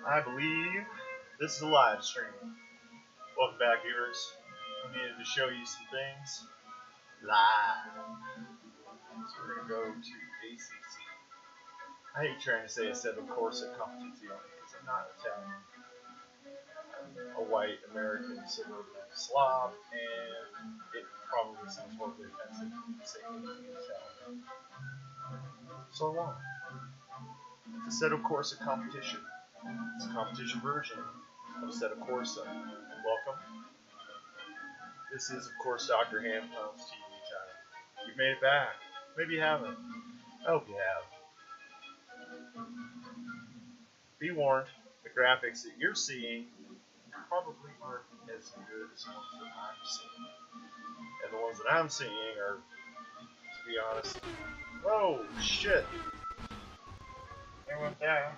I believe this is a live stream. Welcome back, viewers. I needed to show you some things live. So we're going to go to ACC. I hate trying to say Assetto Corsa Competizione because I'm not Italian. I'm a white American suburban Slav, and it probably sounds horribly offensive to say anything Italian. So long. Assetto Corsa competition. It's a competition version of Assetto Corsa. Welcome. This is, of course, Dr. Handpump's TV channel. You've made it back. Maybe you haven't. I hope you have. Be warned, the graphics that you're seeing probably aren't as good as the ones that I'm seeing. And the ones that I'm seeing are, to be honest, whoa, shit. It went down.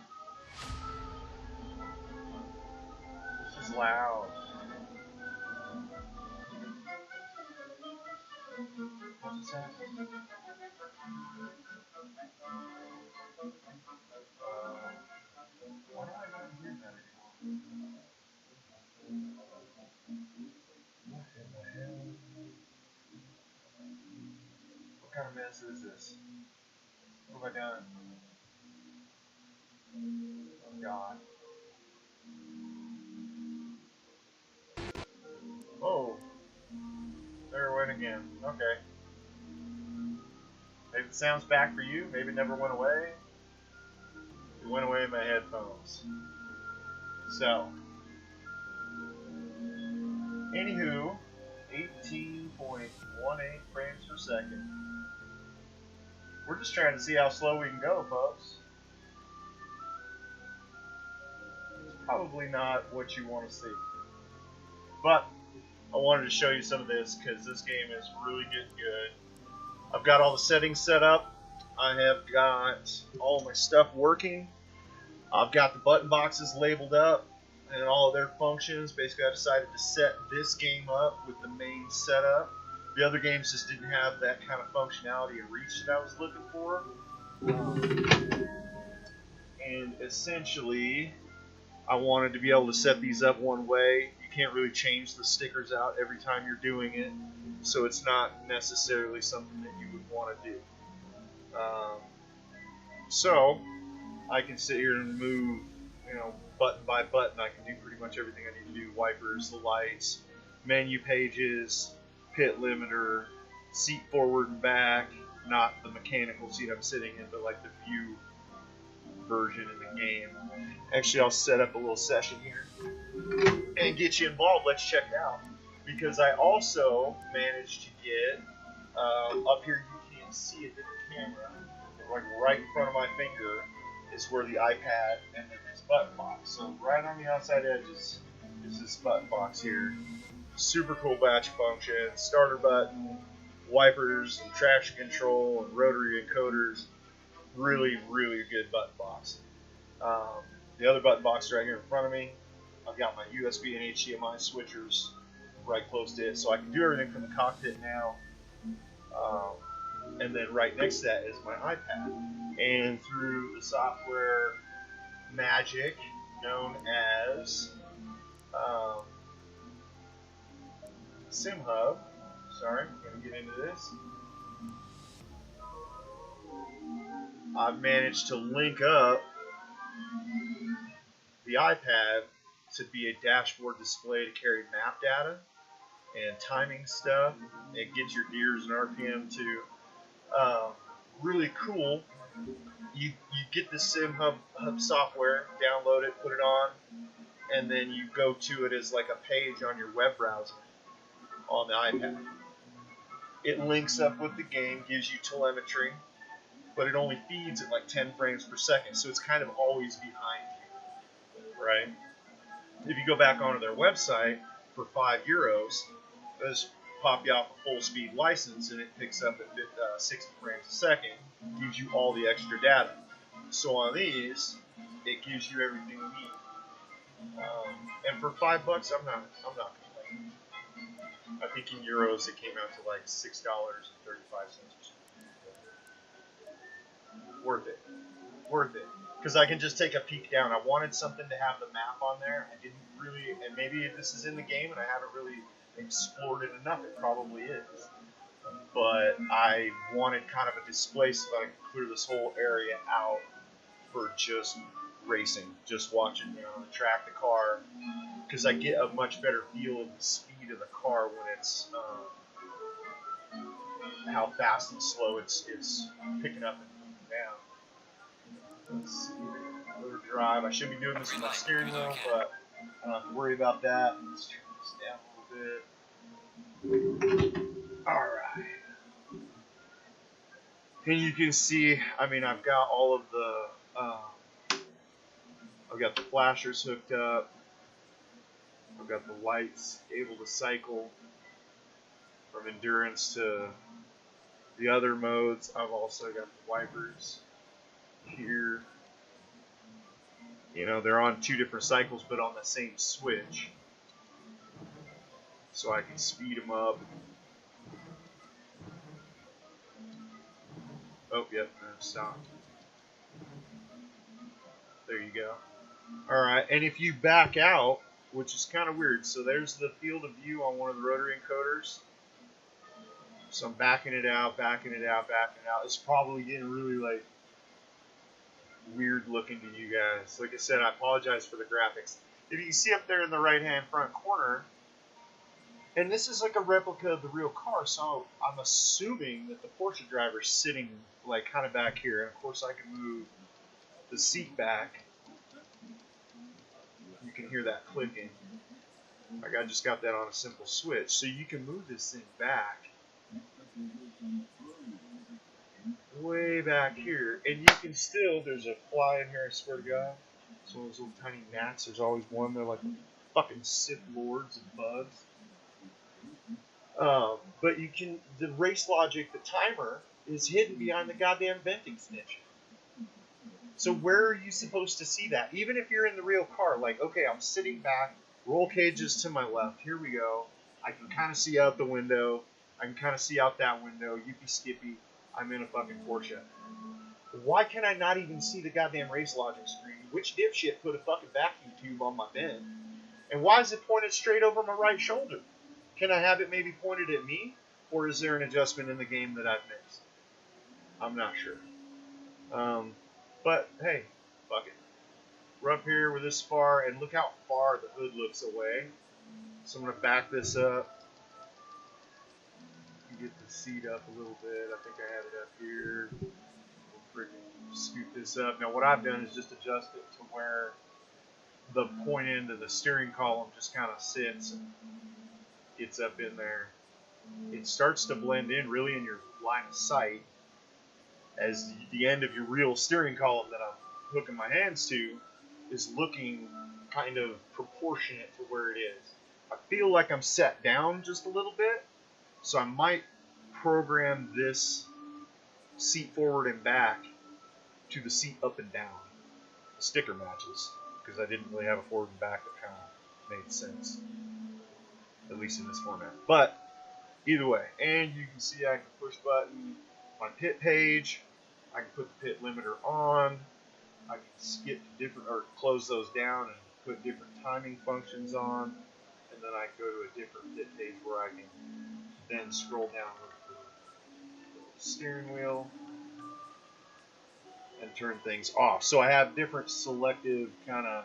This is loud. What is that? Why do I not hear that anymore? What in the hell? What kind of mess is this? What have I done? Oh God. Oh. There it went again. Okay. Maybe the sound's back for you. Maybe it never went away. It went away in my headphones. So. Anywho, 18.18 frames per second. We're just trying to see how slow we can go, folks. It's probably not what you want to see. But I wanted to show you some of this because this game is really getting good. I've got all the settings set up. I have got all my stuff working. I've got the button boxes labeled up and all of their functions. Basically, I decided to set this game up with the main setup. The other games just didn't have that kind of functionality and reach that I was looking for. And essentially, I wanted to be able to set these up one way. You can't really change the stickers out every time you're doing it, so it's not necessarily something that you would want to do. So I can sit here and move, button by button. I can do pretty much everything I need to do: wipers, the lights, menu pages, pit limiter, seat forward and back. Not the mechanical seat I'm sitting in, but like the view version in the game. Actually, I'll set up a little session here and get you involved. Let's check it out. Because I also managed to get, up here you can't see it in the camera, like right in front of my finger is where the iPad and then this button box. So right on the outside edge is this button box here. Super cool batch function, starter button, wipers and traction control and rotary encoders. Really, really good button box. The other button box is right here in front of me. I've got my USB and HDMI switchers right close to it, so I can do everything from the cockpit now. And then right next to that is my iPad. And through the software magic known as SimHub, sorry, I'm going to get into this. I've managed to link up the iPad to be a dashboard display to carry map data and timing stuff and get your gears and RPM to really cool. You get the SimHub software, download it, put it on, and then you go to it as like a page on your web browser on the iPad. It links up with the game, gives you telemetry, but it only feeds at like 10 frames per second, so it's kind of always behind you, right? If you go back onto their website for €5, they'll just pop you off a full speed license and it picks up at 60 frames a second, gives you all the extra data. So on these, it gives you everything you need. And for $5, I'm not complaining. I think in euros it came out to like $6.35 or something. Worth it. Worth it. because I can just take a peek down. I wanted something to have the map on there. I didn't really, and maybe this is in the game and I haven't really explored it enough. It probably is. But I wanted kind of a display so that I could clear this whole area out for just racing, just watching, you know, the track, the car, because I get a much better feel of the speed of the car when it's how fast and slow it's picking up and moving down. Let's see, motor drive. I should be doing this with my steering wheel, but I don't have to worry about that. Let's turn this down a little bit. All right. And you can see, I mean, I've got all of the, I've got the flashers hooked up. I've got the lights able to cycle from endurance to the other modes. I've also got the wipers here. You know, they're on 2 different cycles, but on the same switch. So I can speed them up. Oh, yep, stop. There you go. Alright, and if you back out, which is kind of weird, so there's the field of view on one of the rotary encoders. So I'm backing it out, backing it out, backing it out. It's probably getting really, like, weird looking to you guys. Like I said, I apologize for the graphics. If you can see up there in the right-hand front corner, and this is like a replica of the real car, so I'm assuming that the Porsche driver's sitting, like, kind of back here. And, of course, I can move the seat back. You can hear that clicking. Like, I just got that on a simple switch. So you can move this thing back. Way back here. And you can still, there's a fly in here, I swear to God. It's one of those little tiny gnats. There's always one. They're like fucking Sith Lords and bugs. But you can, the race logic, the timer, is hidden behind the goddamn venting snitch. So where are you supposed to see that? Even if you're in the real car, like, okay, I'm sitting back, roll cages to my left, here we go. I can kind of see out the window. I can kind of see out that window. Yippee skippy, I'm in a fucking Porsche. Why can I not even see the goddamn race logic screen? Which dipshit put a fucking vacuum tube on my bin? And why is it pointed straight over my right shoulder? Can I have it maybe pointed at me? Or is there an adjustment in the game that I've missed? I'm not sure. But, hey, fuck it. We're up here, we're this far, and look how far the hood looks away. So I'm going to back this up. Get the seat up a little bit. I think I had it up here. We'll freaking scoot this up. Now, what I've done is just adjust it to where the point end of the steering column just kind of sits and gets up in there. It starts to blend in really in your line of sight as the end of your real steering column that I'm hooking my hands to is looking kind of proportionate to where it is. I feel like I'm set down just a little bit, so I might program this seat forward and back to the seat up and down. The sticker matches, because I didn't really have a forward and back that kind of made sense, at least in this format. But either way, and you can see I can push button my pit page. I can put the pit limiter on. I can skip different or close those down and put different timing functions on, and then I go to a different pit page where I can then scroll down with the steering wheel and turn things off. So I have different selective kind of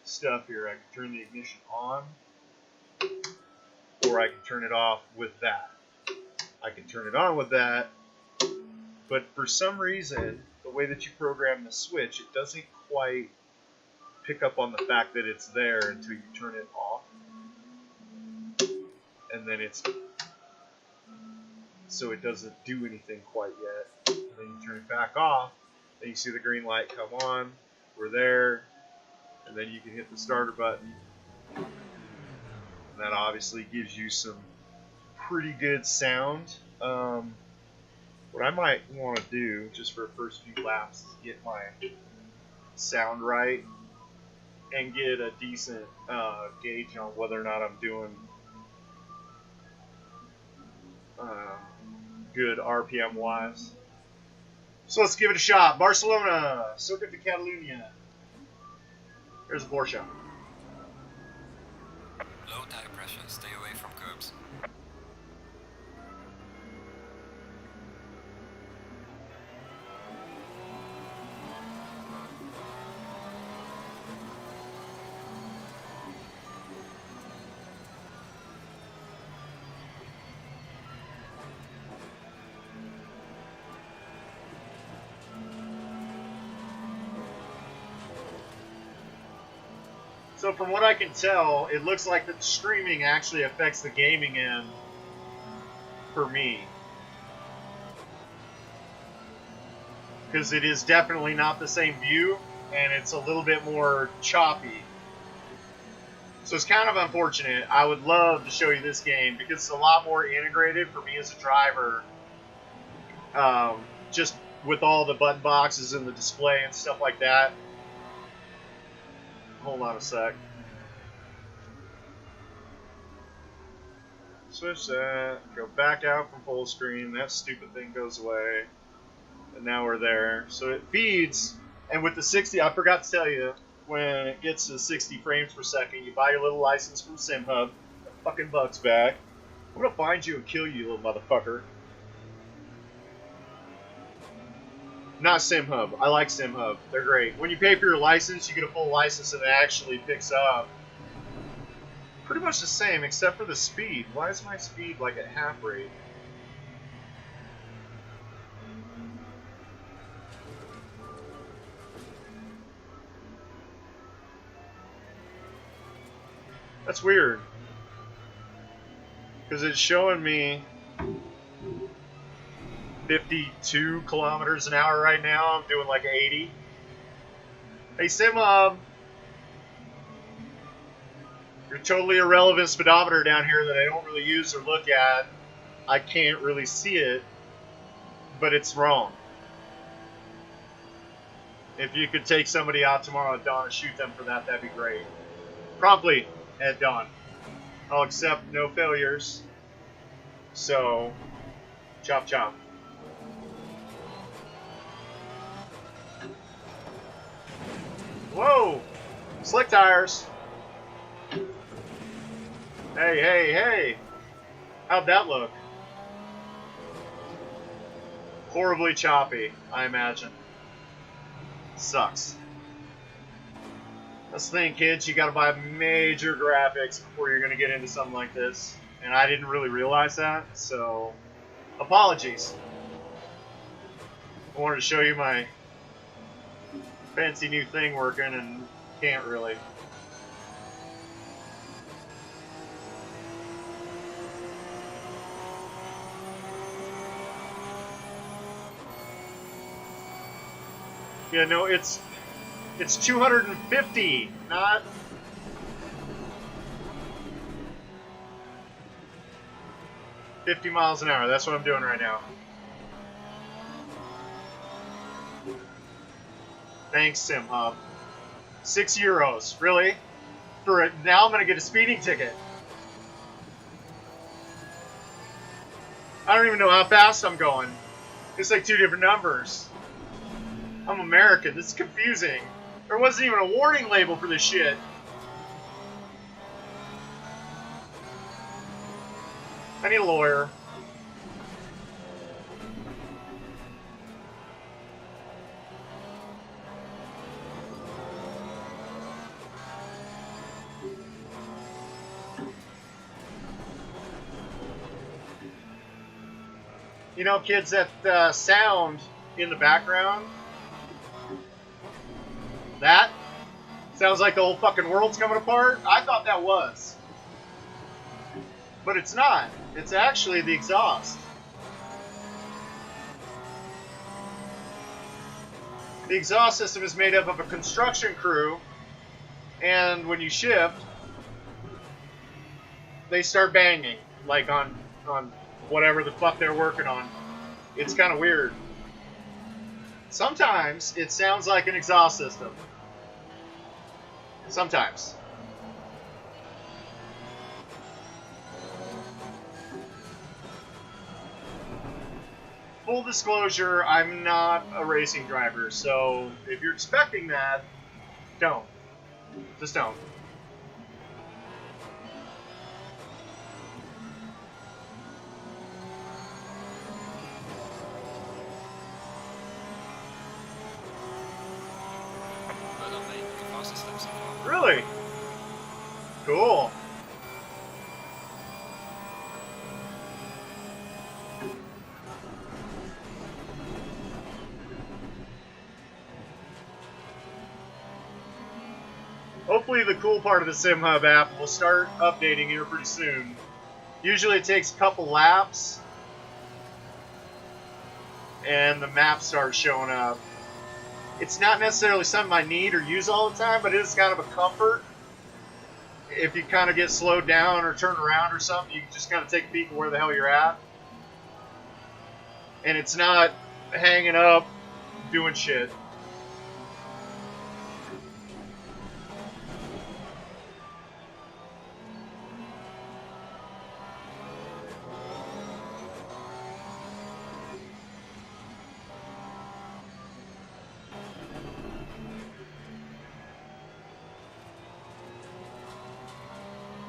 stuff here. I can turn the ignition on, or I can turn it off with that. I can turn it on with that, but for some reason, the way that you program the switch, it doesn't quite pick up on the fact that it's there until you turn it off. And then it's, so it doesn't do anything quite yet. And then you turn it back off, then you see the green light come on, we're there, and then you can hit the starter button. And that obviously gives you some pretty good sound. What I might want to do, just for the first few laps, is get my sound right and get a decent gauge on whether or not I'm doing good RPM wise. So let's give it a shot. Barcelona, Circuit de Catalunya. Here's a Porsche. Low tire pressure, stay away from curbs. So from what I can tell, it looks like the streaming actually affects the gaming end for me. Because it is definitely not the same view, and it's a little bit more choppy. So it's kind of unfortunate. I would love to show you this game because it's a lot more integrated for me as a driver. Just with all the button boxes and the display and stuff like that. Hold on a sec. Switch that. Go back out from full screen. That stupid thing goes away. And now we're there. So it feeds. And with the 60, I forgot to tell you, when it gets to 60 frames per second, you buy your little license from SimHub. Fucking bucks back. I'm gonna find you and kill you, little motherfucker. Not SimHub. I like SimHub. They're great. When you pay for your license, you get a full license and it actually picks up. Pretty much the same, except for the speed. Why is my speed like at half rate? That's weird. Because it's showing me 52 kilometers an hour right now. I'm doing like 80. Hey, SimHub. You're totally irrelevant speedometer down here that I don't really use or look at. I can't really see it, but it's wrong. If you could take somebody out tomorrow at dawn and shoot them for that, that'd be great. Promptly at dawn. I'll accept no failures. So, chop chop. Whoa! Slick tires. Hey, hey, hey! How'd that look? Horribly choppy, I imagine. Sucks. That's the thing, kids. You gotta buy major graphics before you're gonna get into something like this. And I didn't really realize that, so apologies. I wanted to show you my fancy new thing working and can't really. Yeah, no, it's 250, not 50 miles an hour. That's what I'm doing right now. Thanks, SimHub. €6, really? For it now, I'm gonna get a speeding ticket. I don't even know how fast I'm going. It's like two different numbers. I'm American. This is confusing. There wasn't even a warning label for this shit. I need a lawyer. You know, kids, that sound in the background, that sounds like the whole fucking world's coming apart. I thought that was. But it's not. It's actually the exhaust. The exhaust system is made up of a construction crew, and when you shift, they start banging, like on whatever the fuck they're working on. It's kind of weird. Sometimes it sounds like an exhaust system. Sometimes. full disclosure, I'm not a racing driver, so if you're expecting that, don't. Just don't. Well done, mate. The fastest lap so far. Really? Cool. Hopefully the cool part of the SimHub app will start updating here pretty soon. Usually it takes a couple laps and the map starts showing up. It's not necessarily something I need or use all the time, but it is kind of a comfort. If you kind of get slowed down or turn around or something, you can just kind of take a peek of where the hell you're at. And it's not hanging up doing shit.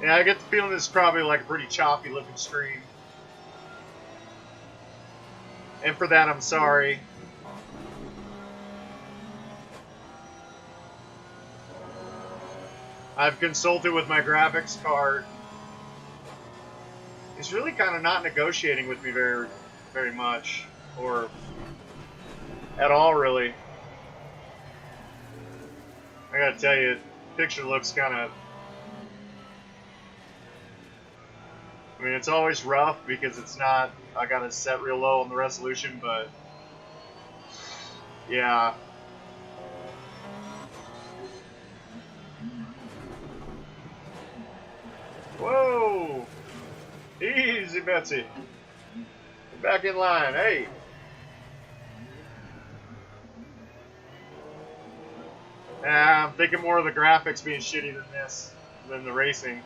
Yeah, I get the feeling this is probably like a pretty choppy looking stream. And for that, I'm sorry. I've consulted with my graphics card. He's really kind of not negotiating with me very much. Or at all, really. I gotta tell you, the picture looks kind of... I mean, it's always rough because it's not... I got it set real low on the resolution, but... yeah. Whoa! Easy, Betsy. Back in line. Hey! I'm thinking more of the graphics being shitty than the racing.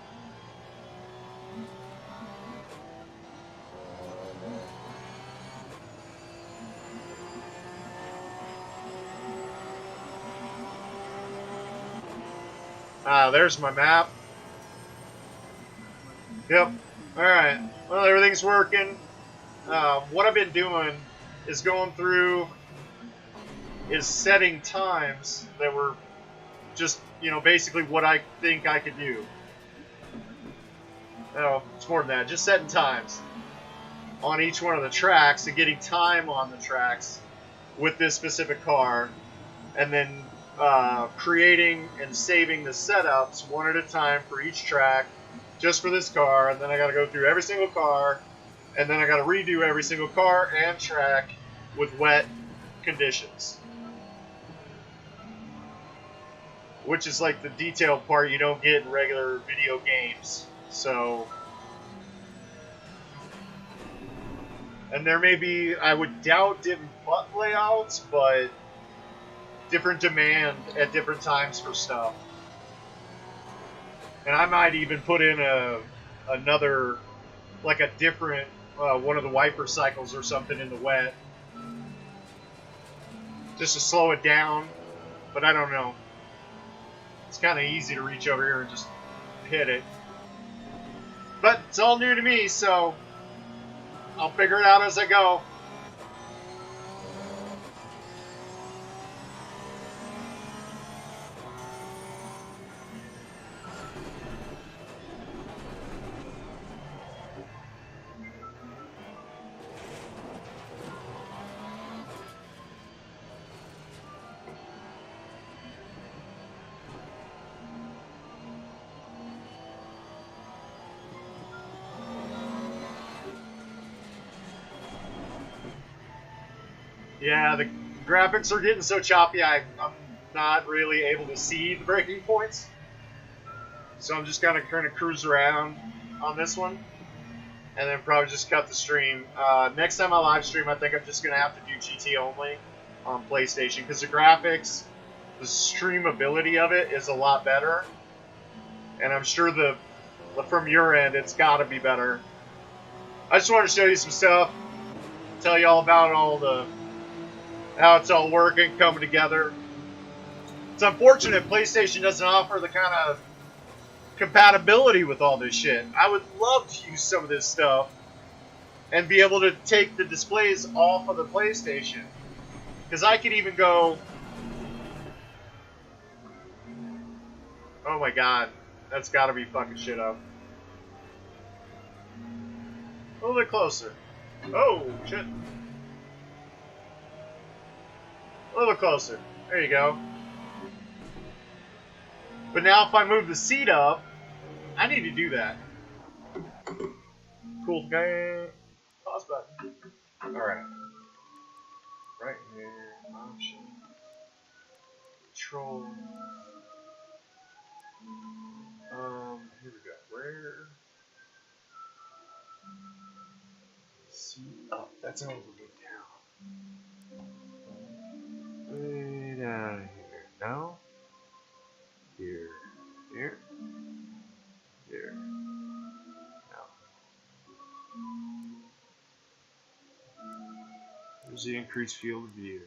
There's my map. Yep. Alright. Well, everything's working. What I've been doing is going through is setting times that were just, you know, basically what I think I could do. No, it's more than that. Just setting times on each one of the tracks and getting time on the tracks with this specific car, and then creating and saving the setups one at a time for each track just for this car, and then I got to go through every single car, and then I got to redo every single car and track with wet conditions. Which is like the detailed part you don't get in regular video games. So, and there may be, I would doubt different butt layouts, but different demand at different times for stuff. And I might even put in another, like a different, one of the wiper cycles or something in the wet. Just to slow it down, but I don't know. It's kind of easy to reach over here and just hit it. But it's all new to me, so I'll figure it out as I go. Yeah, the graphics are getting so choppy, I'm not really able to see the breaking points. So I'm just gonna kind of cruise around on this one, and then probably just cut the stream. Next time I live stream, I think I'm just gonna have to do GT only on PlayStation, because the graphics, the streamability of it is a lot better, and I'm sure from your end, it's got to be better. I just wanted to show you some stuff. tell you all about how it's all working, coming together. It's unfortunate PlayStation doesn't offer the kind of compatibility with all this shit. I would love to use some of this stuff and be able to take the displays off of the PlayStation. Because I could even go... Oh my god. That's gotta be fucking shit up. A little bit closer. Oh, shit. A little bit closer. There you go. But now if I move the seat up, I need to do that. Cool. Okay. Pause button. Alright. Right here. Option. Control. Here we go. Where? Seat up. That's an overview down. Way down here. No? Here. Here. Here. No. There's the increased field of view.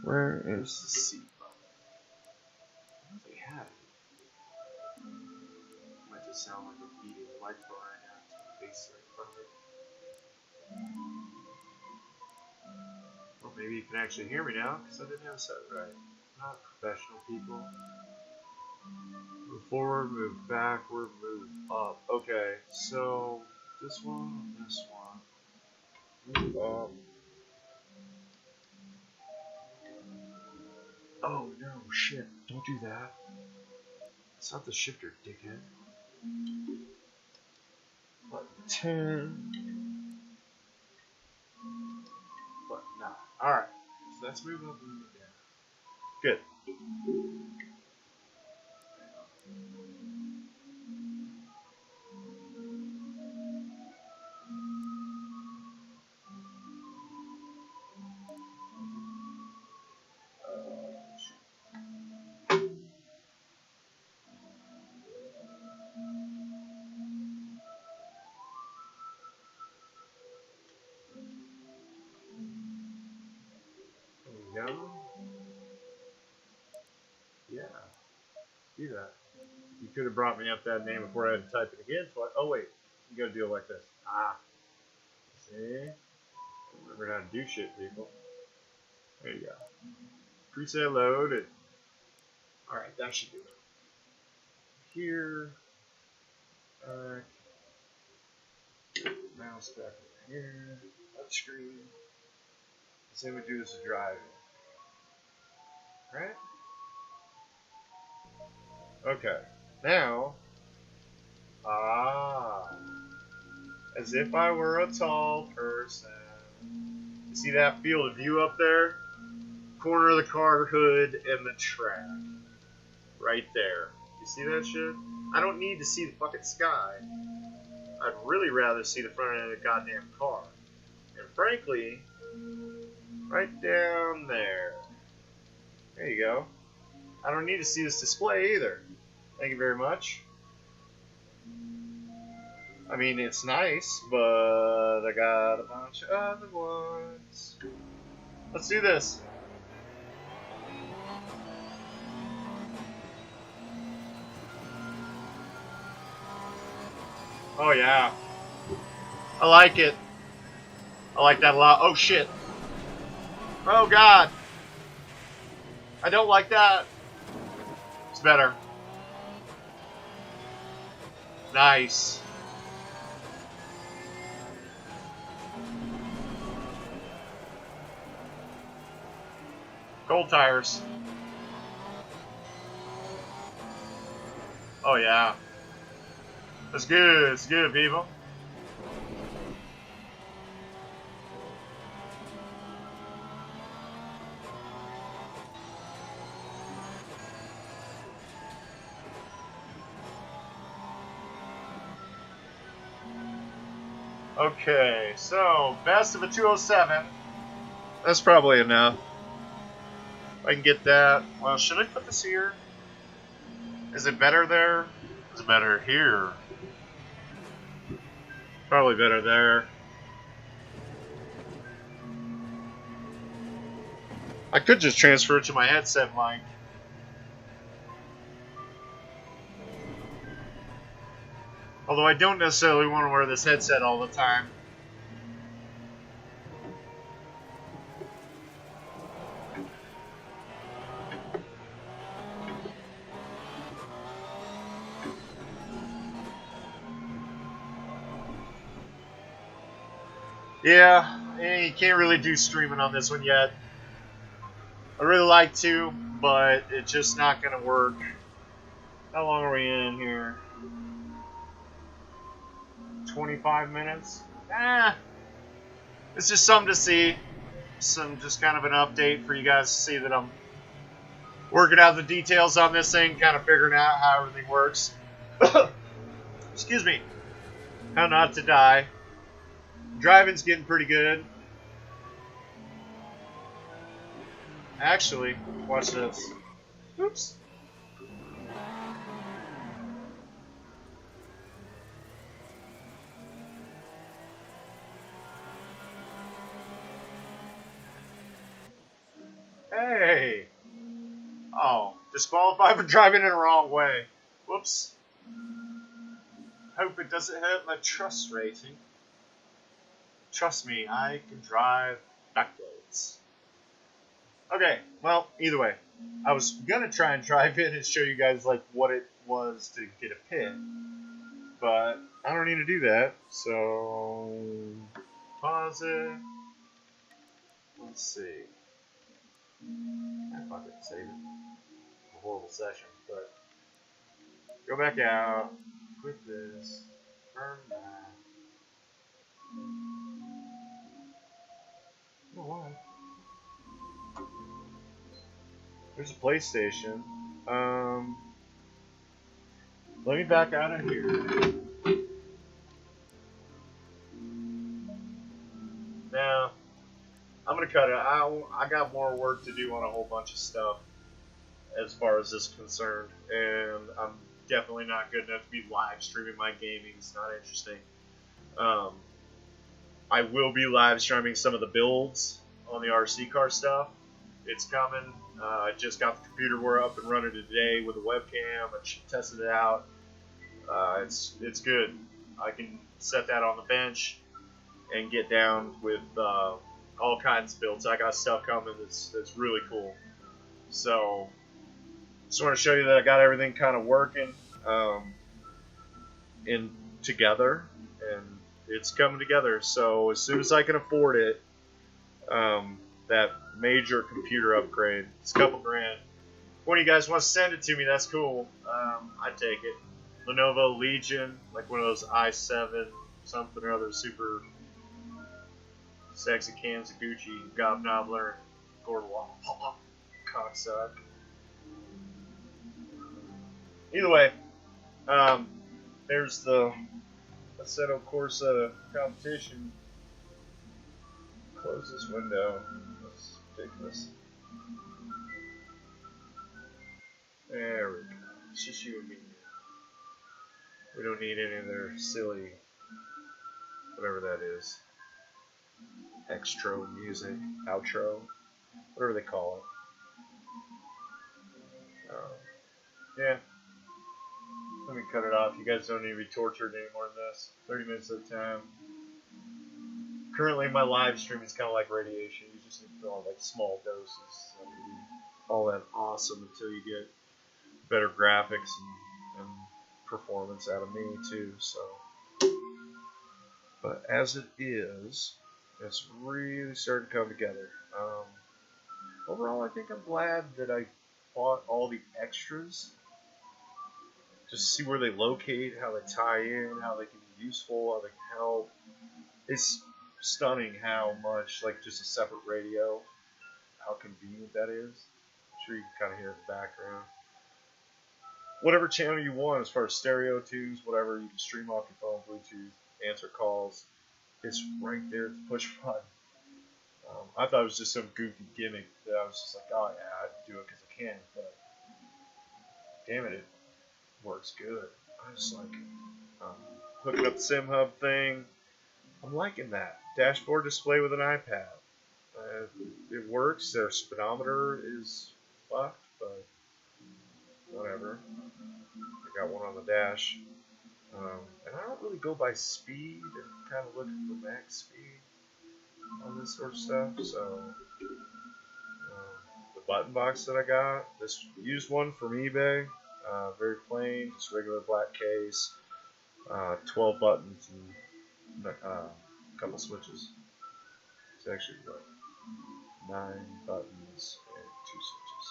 Where is the seat button? I don't think I have it. Might just sound like a beating microphone right now. It's my face right in front of it. Well, maybe you can actually hear me now, because I didn't have it set right. Not professional people. Move forward, move backward, move up. Okay, so this one, this one. Move up. Oh no, shit. Don't do that. It's not the shifter, dickhead. Button 10. Button 9. Alright. So let's move up and move down. Good. There we go. Yeah. Do that. You could have brought me up that name before I had to type it again. So oh wait, you gotta do it like this. Ah. See? Remember how to do shit, people. There you go. Preset load. Alright, that should do it. Here. Alright. Mouse back over here. Touch screen. Same we do this to driving. Right? Okay. Now. As if I were a tall person. You see that field of view up there? Corner of the car hood and the track. Right there. You see that shit? I don't need to see the fucking sky. I'd really rather see the front end of the goddamn car. And frankly, right down there. There you go. I don't need to see this display either. Thank you very much. I mean, it's nice, but I got a bunch of other ones. Let's do this. Oh yeah. I like it. I like that a lot. Oh shit. Oh god. I don't like that. It's better. Nice. Gold tires. Oh yeah. That's good. It's good, people. Okay, so best of a 207. That's probably enough. I can get that. Well, should I put this here? Is it better there? Is it better here? Probably better there. I could just transfer it to my headset mic. Although I don't necessarily want to wear this headset all the time. Yeah, you can't really do streaming on this one yet. I'd really like to, but it's just not going to work. How long are we in here? 25 minutes? It's just something to see. Just kind of an update for you guys to see that I'm working out the details on this thing, kind of figuring out how everything works. Excuse me. How not to die. Driving's getting pretty good. Actually, watch this. Oops. Hey. Oh, disqualified for driving in the wrong way. Whoops. Hope it doesn't hurt my trust rating. Trust me, I can drive backwards. Okay, well, either way. I was going to try and drive in and show you guys like what it was to get a pit. But I don't need to do that, so pause it. Let's see. I fuck it, save it. A horrible session, but go back out, quit this, burn that. Oh, why? There's a PlayStation. Let me back out of here. Now, I'm gonna cut it. I got more work to do on a whole bunch of stuff as far as this is concerned, and I'm definitely not good enough to be live streaming my gaming. It's not interesting. I will be live streaming some of the builds on the RC car stuff. It's coming. I just got the computer up and running today with a webcam. I tested it out. It's good. I can set that on the bench and get down with all kinds of builds. I got stuff coming that's really cool. So just want to show you that I got everything kind of working in together, and it's coming together. So as soon as I can afford it, that major computer upgrade, it's a couple grand. If one of you guys want to send it to me, that's cool. I take it. Lenovo Legion, like one of those i7 something or other, super sexy cans of Gucci, Gobnobbler, Gordwall, cocksuck. Either way, there's the Assetto Corsa competition. Close this window. That's ridiculous. There we go. It's just you and me. We don't need any of their silly, whatever that is. Extra music, outro, whatever they call it. Yeah. Let me cut it off. You guys don't need to be tortured anymore than this. 30 minutes at a time. Currently, my live stream is kind of like radiation. You just need to feel like small doses. It's not gonna be all that awesome until you get better graphics and performance out of me too. So, but as it is, it's really starting to come together. Overall, I think I'm glad that I bought all the extras. Just see where they locate, how they tie in, how they can be useful, how they can help. It's stunning how much, like just a separate radio, how convenient that is. I'm sure you can kind of hear it in the background. Whatever channel you want, as far as stereo tunes, whatever, you can stream off your phone, Bluetooth, answer calls. It's right there at the push button. I thought it was just some goofy gimmick that I was just like, oh yeah, I do it because I can, but damn it, it works good. I just like it. Hooking up the Sim Hub thing, I'm liking that. Dashboard display with an iPad. it works. Their speedometer is fucked, but whatever. I got one on the dash. And I don't really go by speed and kind of look for max speed on this sort of stuff. So the button box that I got, this used one from eBay, very plain, just regular black case, 12 buttons and a couple switches. It's actually what, 9 buttons and 2 switches.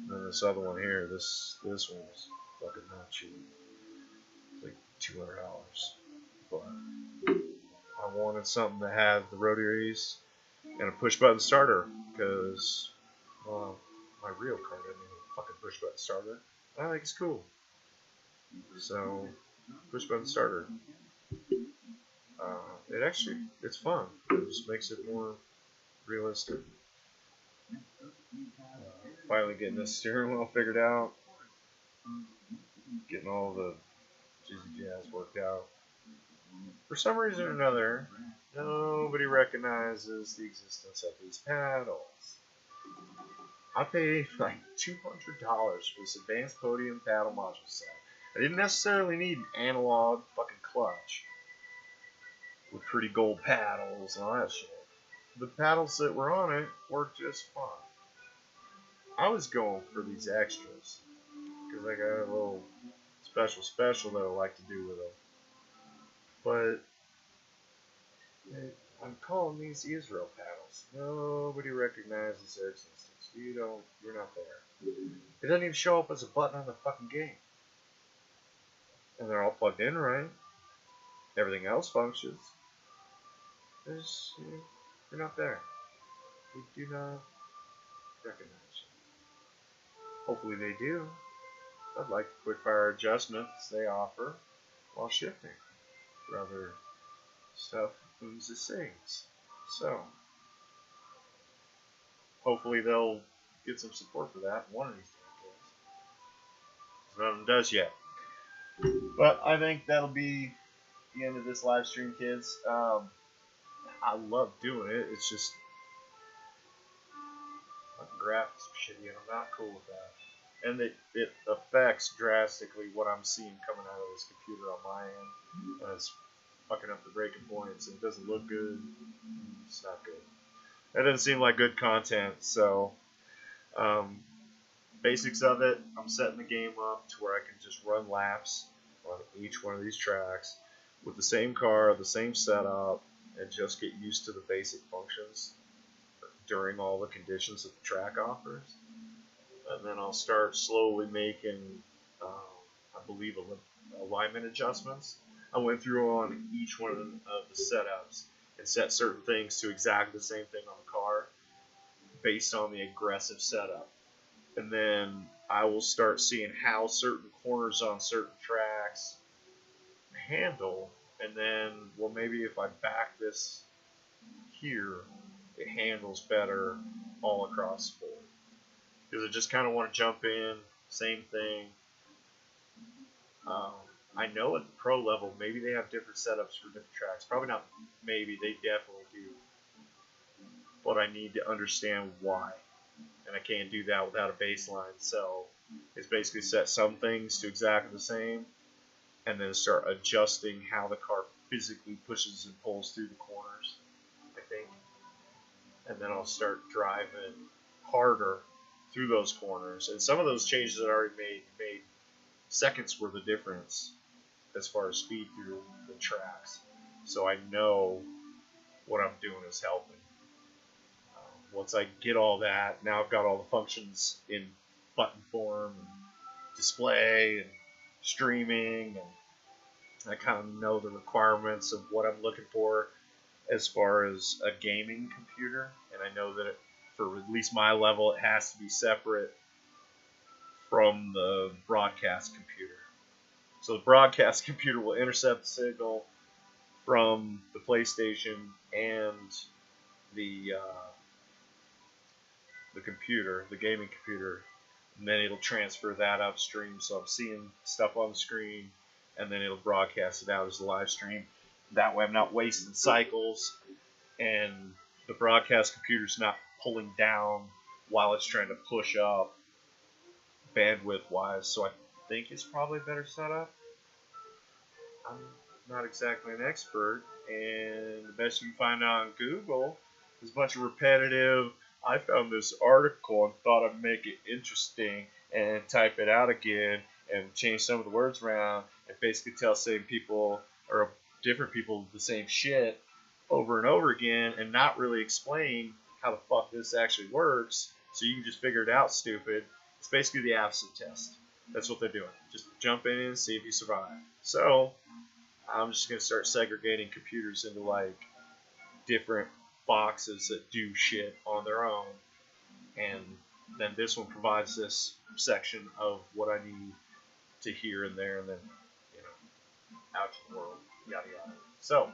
And then this other one here, this one's fucking not cheap. It's like $200, but I wanted something that had the rotaries and a push button starter because my real car didn't even fucking push button starter. I think it's cool. So push button starter. It's fun. It just makes it more realistic. Finally getting this steering wheel figured out. Getting all the jizzy jazz worked out. For some reason or another, nobody recognizes the existence of these paddles. I paid like $200 for this advanced podium paddle module set. I didn't necessarily need an analog fucking clutch with pretty gold paddles and all that shit. The paddles that were on it worked just fine. I was going for these extras because I got a little special that I like to do with them. But I'm calling these Israel paddles. Nobody recognizes their existence. You're not there. It doesn't even show up as a button on the fucking game. And they're all plugged in right. Everything else functions. You're not there. We do not recognize you. Hopefully they do. I'd like the quick fire adjustments they offer while shifting. Rather stuff moves and sings. So hopefully they'll get some support for that one of these damn days. None of them does yet. But I think that'll be the end of this live stream, kids. I love doing it. It's just fucking graphics are shitty, and I'm not cool with that. And it affects drastically what I'm seeing coming out of this computer on my end. And it's fucking up the breaking points. It doesn't look good. It's not good. That doesn't seem like good content. So, basics of it, I'm setting the game up to where I can just run laps on each one of these tracks with the same car, the same setup, and just get used to the basic functions during all the conditions that the track offers. And then I'll start slowly making, I believe, alignment adjustments. I went through on each one of the setups and set certain things to exactly the same thing on the car based on the aggressive setup. And then I will start seeing how certain corners on certain tracks handle. And then, well, maybe if I back this here, it handles better all across the board. Because I just kind of want to jump in, same thing. I know at the pro level, maybe they have different setups for different tracks. Probably not maybe, they definitely do. But I need to understand why. And I can't do that without a baseline. So it's basically set some things to exactly the same, and then start adjusting how the car physically pushes and pulls through the corners, I think. And then I'll start driving harder through those corners. And some of those changes that I already made seconds worth of difference as far as speed through the tracks. So I know what I'm doing is helping. Once I get all that, now I've got all the functions in button form, and display, and streaming, and I kind of know the requirements of what I'm looking for as far as a gaming computer. And I know that for at least my level, it has to be separate from the broadcast computer. So the broadcast computer will intercept the signal from the PlayStation and the computer, the gaming computer, and then it'll transfer that upstream. So I'm seeing stuff on the screen, and then it'll broadcast it out as a live stream. That way I'm not wasting cycles, and the broadcast computer's not pulling down while it's trying to push up bandwidth wise. So I think it's probably a better setup. I'm not exactly an expert, and the best you can find out on Google is a bunch of repetitive. I found this article and thought I'd make it interesting and type it out again and change some of the words around and basically tell same people or different people the same shit over and over again and not really explain how the fuck this actually works so you can just figure it out, stupid. It's basically the acid test. That's what they're doing. Just jump in and see if you survive. So I'm just going to start segregating computers into like different boxes that do shit on their own. And then this one provides this section of what I need to hear in there and then, you know, out to the world, yada yada. So,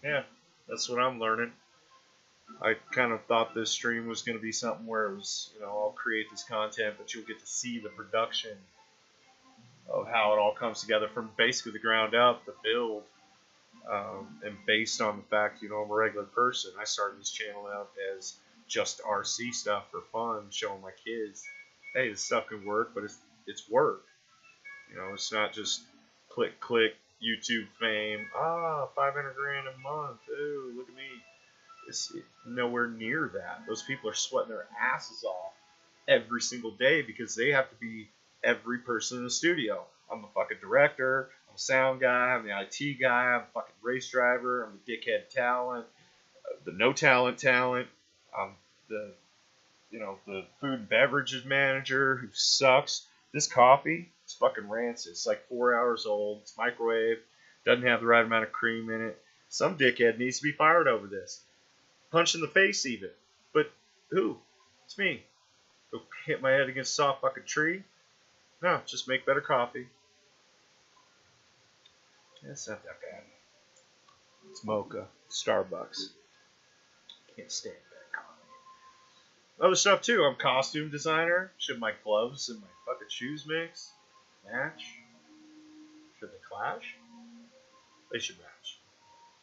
yeah, that's what I'm learning. I kind of thought this stream was going to be something where it was, you know, I'll create this content, but you'll get to see the production of how it all comes together from basically the ground up, the build, and based on the fact, you know, I'm a regular person. I started this channel out as just RC stuff for fun, showing my kids, hey, this stuff can work, but it's work. You know, it's not just click, YouTube fame, 500 grand a month, ooh, look at me. It's nowhere near that. Those people are sweating their asses off every single day because they have to be every person in the studio. I'm the fucking director, I'm a sound guy, I'm the IT guy, I'm a fucking race driver, I'm the dickhead talent, the no talent, I'm the, you know, the food and beverages manager who sucks. This coffee, it's fucking rancid. It's like 4 hours old, it's microwave, doesn't have the right amount of cream in it. Some dickhead needs to be fired over this. Punch in the face even. But who? It's me. Go hit my head against a soft fucking tree? No, just make better coffee. It's not that bad. It's mocha. Starbucks. Can't stand bad coffee. Other stuff too. I'm a costume designer. Should my gloves and my fucking shoes mix? Match? Should they clash? They should match.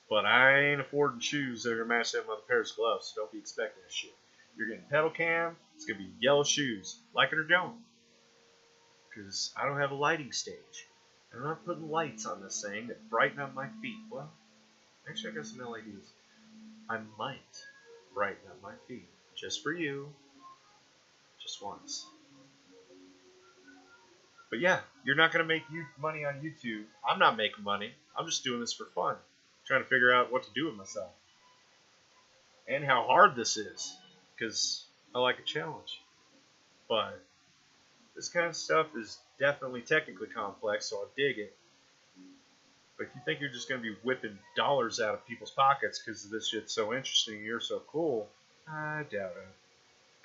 But I ain't affording shoes that are going to match that other pair's gloves, so don't be expecting that shit. You're getting pedal cam, it's going to be yellow shoes. Like it or don't. Because I don't have a lighting stage. I'm not putting lights on this thing that brighten up my feet. Well, actually I got some LEDs. I might brighten up my feet. Just for you. Just once. But yeah, you're not going to make money on YouTube. I'm not making money. I'm just doing this for fun. Trying to figure out what to do with myself. And how hard this is. Because I like a challenge. But this kind of stuff is definitely technically complex, so I dig it. But if you think you're just going to be whipping dollars out of people's pockets because this shit's so interesting and you're so cool, I doubt it.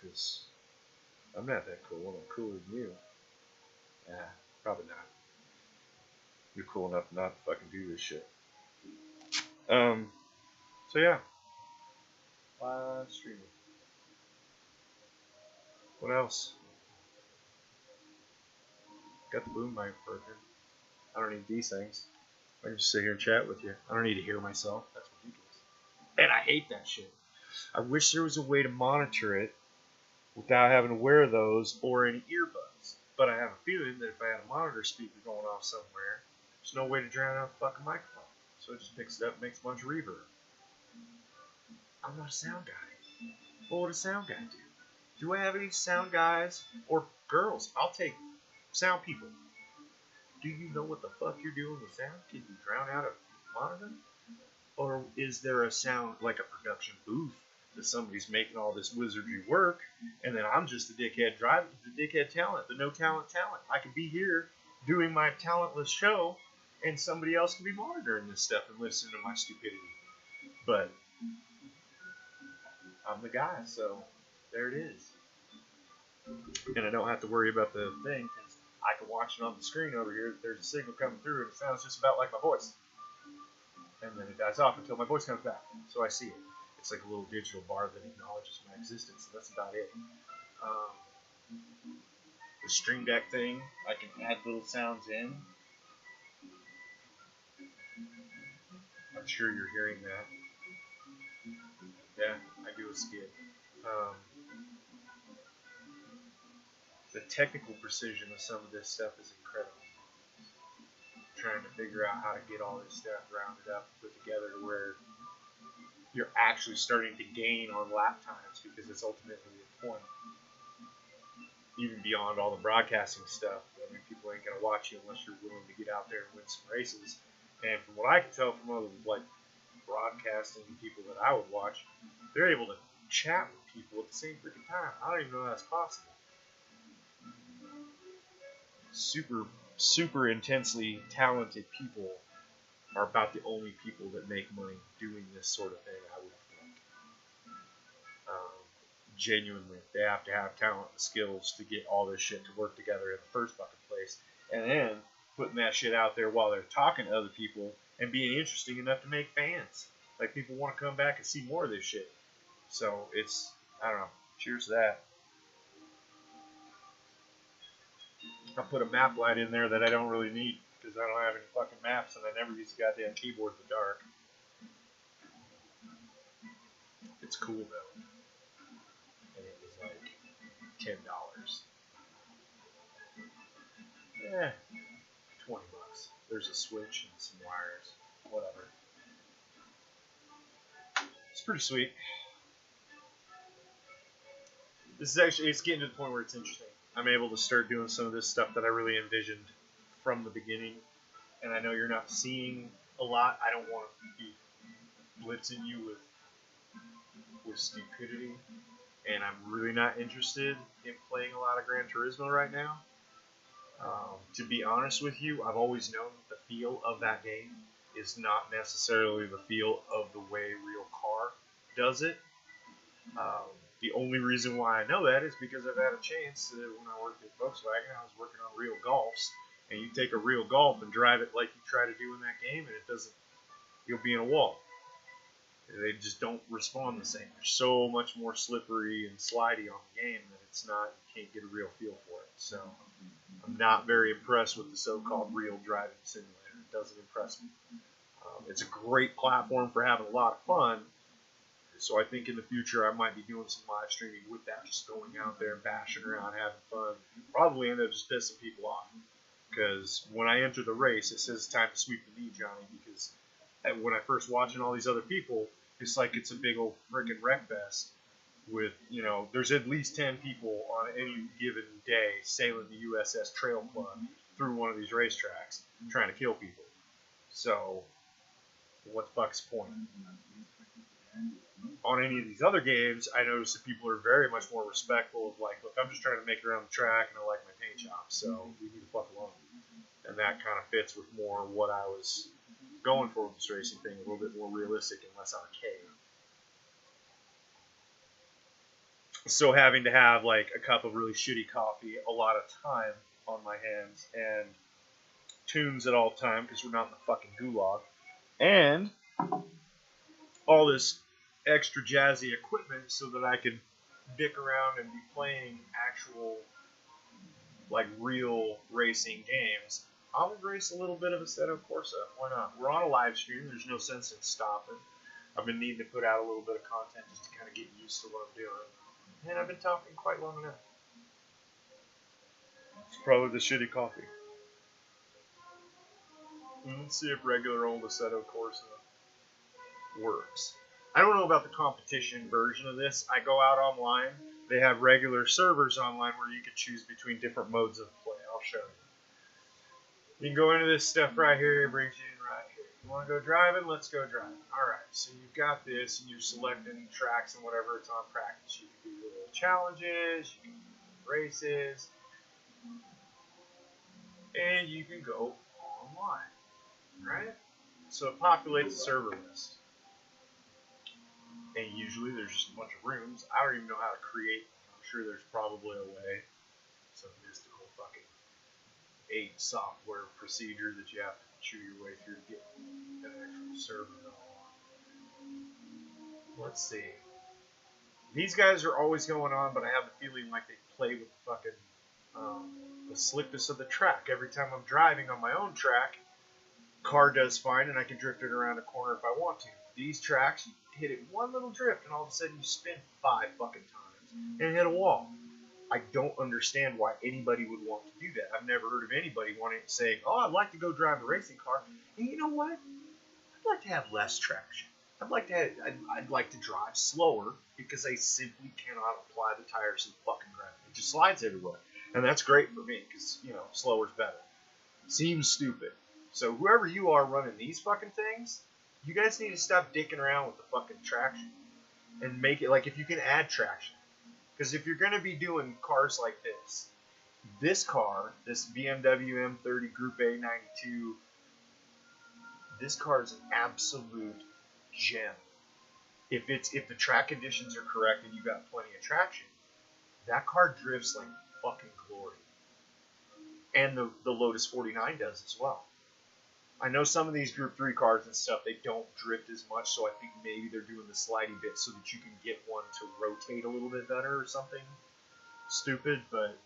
Because I'm not that cool. I'm cooler than you. Nah, probably not. You're cool enough not to fucking do this shit. So yeah. Live streaming. What else? Got the boom mic working. I don't need these things. I can just sit here and chat with you. I don't need to hear myself. That's ridiculous. And I hate that shit. I wish there was a way to monitor it without having to wear those or any earbuds. But I have a feeling that if I had a monitor speaker going off somewhere, there's no way to drown out the fucking microphone. So it just picks it up and makes a bunch of reverb. I'm not a sound guy. What would a sound guy do? Do I have any sound guys or girls? I'll take sound people. Do you know what the fuck you're doing with sound? Can you drown out a monitor? Or is there a sound like a production booth that somebody's making all this wizardry work, and then I'm just the dickhead driving, the dickhead talent, the no talent talent. I could be here doing my talentless show, and somebody else can be monitoring this stuff and listening to my stupidity. But I'm the guy, so there it is. And I don't have to worry about the thing, because I can watch it on the screen over here. There's a signal coming through, and it sounds just about like my voice. And then it dies off until my voice comes back. So I see it. It's like a little digital bar that acknowledges my existence. So that's about it. The Stream Deck thing, I can add little sounds in. I'm sure you're hearing that. Yeah, I do a skid. The technical precision of some of this stuff is incredible. Trying to figure out how to get all this stuff rounded up and put together to where you're actually starting to gain on lap times, because it's ultimately the point. Even beyond all the broadcasting stuff, I mean, people ain't gonna watch you unless you're willing to get out there and win some races. And from what I can tell from other like broadcasting people that I would watch, they're able to chat with people at the same freaking time. I don't even know that's possible. Super intensely talented people are about the only people that make money doing this sort of thing, I would think. Genuinely, they have to have talent and skills to get all this shit to work together in the first fucking place, and then putting that shit out there while they're talking to other people and being interesting enough to make fans. Like, people want to come back and see more of this shit. So it's, I don't know. Cheers to that. I put a map light in there that I don't really need because I don't have any fucking maps and I never use the goddamn keyboard in the dark. It's cool though. And it was like $10. Eh, $20. There's a switch and some wires. Whatever. It's pretty sweet. This is actually, it's getting to the point where it's interesting. I'm able to start doing some of this stuff that I really envisioned from the beginning. And I know you're not seeing a lot. I don't want to be blitzing you with stupidity. And I'm really not interested in playing a lot of Gran Turismo right now. To be honest with you, I've always known that the feel of that game is not necessarily the feel of the way Real Car does it. The only reason why I know that is because I've had a chance when I worked at Volkswagen, I was working on real Golfs, and you take a real Golf and drive it like you try to do in that game, and it doesn't, you'll be in a wall. They just don't respond the same. They're so much more slippery and slidey on the game that it's not, you can't get a real feel for it. So I'm not very impressed with the so-called real driving simulator. It doesn't impress me. It's a great platform for having a lot of fun. So I think in the future I might be doing some live streaming with that, just going out there and bashing around, having fun. Probably end up just pissing people off. Because when I enter the race, it says time to sweep the knee, Johnny. Because when I first watching all these other people, it's like it's a big old freaking wreck fest. With, you know, there's at least 10 people on any given day sailing the USS Trail Club through one of these racetracks trying to kill people. So, what the fuck's the point? On any of these other games, I notice that people are very much more respectful of like, look, I'm just trying to make it around the track and I like my paint job, so leave me the fuck alone. And that kind of fits with more what I was going for with this racing thing, a little bit more realistic and less arcade. So having to have like a cup of really shitty coffee a lot of time on my hands and tunes at all time because we're not in the fucking gulag, and all this extra jazzy equipment so that I could dick around and be playing actual, like, real racing games. I'll embrace a little bit of Assetto Corsa. Why not? We're on a live stream. There's no sense in stopping. I've been needing to put out a little bit of content just to kind of get used to what I'm doing. And I've been talking quite long enough. It's probably the shitty coffee. Let's see if regular old Assetto Corsa works. I don't know about the competition version of this. I go out online. They have regular servers online where you can choose between different modes of play. I'll show you. You can go into this stuff right here. It brings you in right here. You want to go driving? Let's go driving. Alright, so you've got this, and you're selecting tracks and whatever it's on practice. You can do little challenges, you can do races, and you can go online. Right? So it populates a server list. And usually there's just a bunch of rooms. I don't even know how to create. I'm sure there's probably a way. Some mystical fucking software procedure that you have to chew your way through to get an actual server going. Let's see. These guys are always going on, but I have the feeling like they play with the fucking the slickness of the track. Every time I'm driving on my own track, car does fine, and I can drift it around a corner if I want to. These tracks, you hit it one little drift, and all of a sudden you spin 5 fucking times and hit a wall. I don't understand why anybody would want to do that. I've never heard of anybody wanting to say, oh, I'd like to go drive a racing car. And you know what? I'd like to have less traction. I'd like to drive slower because I simply cannot apply the tires to the fucking ground. It just slides everywhere. And that's great for me because, you know, slower's better. Seems stupid. So whoever you are running these fucking things, you guys need to stop dicking around with the fucking traction and make it like if you can add traction. Because if you're going to be doing cars like this car, this BMW M30 Group A 92, this car is an absolute gem. If the track conditions are correct and you got plenty of traction, that car drifts like fucking glory. And the Lotus 49 does as well. I know some of these Group 3 cars and stuff, they don't drift as much, so I think maybe they're doing the slidey bit so that you can get one to rotate a little bit better or something stupid, but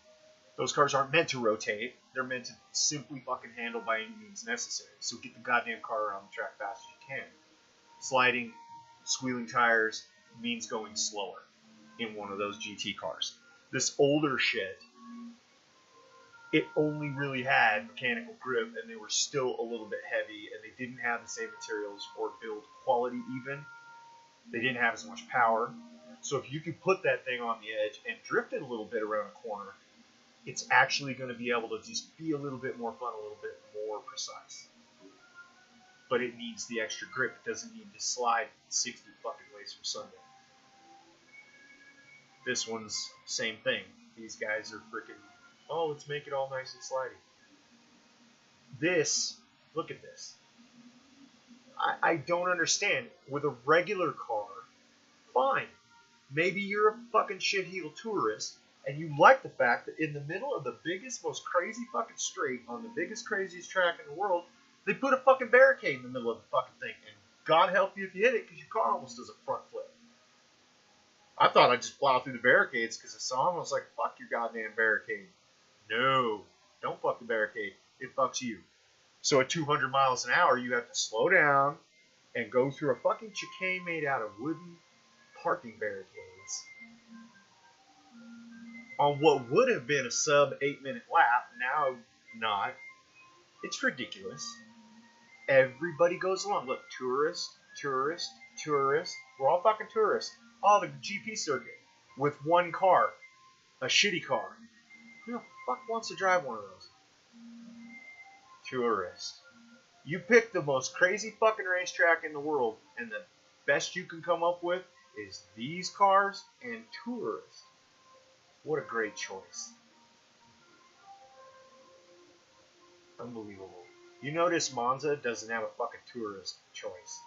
those cars aren't meant to rotate. They're meant to simply fucking handle by any means necessary. So get the goddamn car around the track fast as you can. Sliding, squealing tires means going slower in one of those GT cars. This older shit, it only really had mechanical grip, and they were still a little bit heavy, and they didn't have the same materials or build quality even. They didn't have as much power. So if you could put that thing on the edge and drift it a little bit around a corner, it's actually going to be able to just be a little bit more fun, a little bit more precise. But it needs the extra grip. It doesn't need to slide 60 fucking ways from Sunday. This one's same thing. These guys are freaking, oh, let's make it all nice and slidey. This, look at this. I don't understand. With a regular car, fine. Maybe you're a fucking shitheel tourist, and you like the fact that in the middle of the biggest, most crazy fucking straight, on the biggest, craziest track in the world, they put a fucking barricade in the middle of the fucking thing. And God help you if you hit it, because your car almost does a front flip. I thought I'd just plow through the barricades because I saw them. I was like, fuck your goddamn barricade. No, don't fuck the barricade. It fucks you. So at 200 miles an hour, you have to slow down and go through a fucking chicane made out of wooden parking barricades on what would have been a sub 8-minute lap. Now, not. It's ridiculous. Everybody goes along. Look, tourist, tourist, tourist. We're all fucking tourists. Oh, the GP circuit with one car, a shitty car. Who the fuck wants to drive one of those? Tourist. You pick the most crazy fucking racetrack in the world, and the best you can come up with is these cars and tourists. What a great choice. Unbelievable. You notice Monza doesn't have a fucking tourist choice.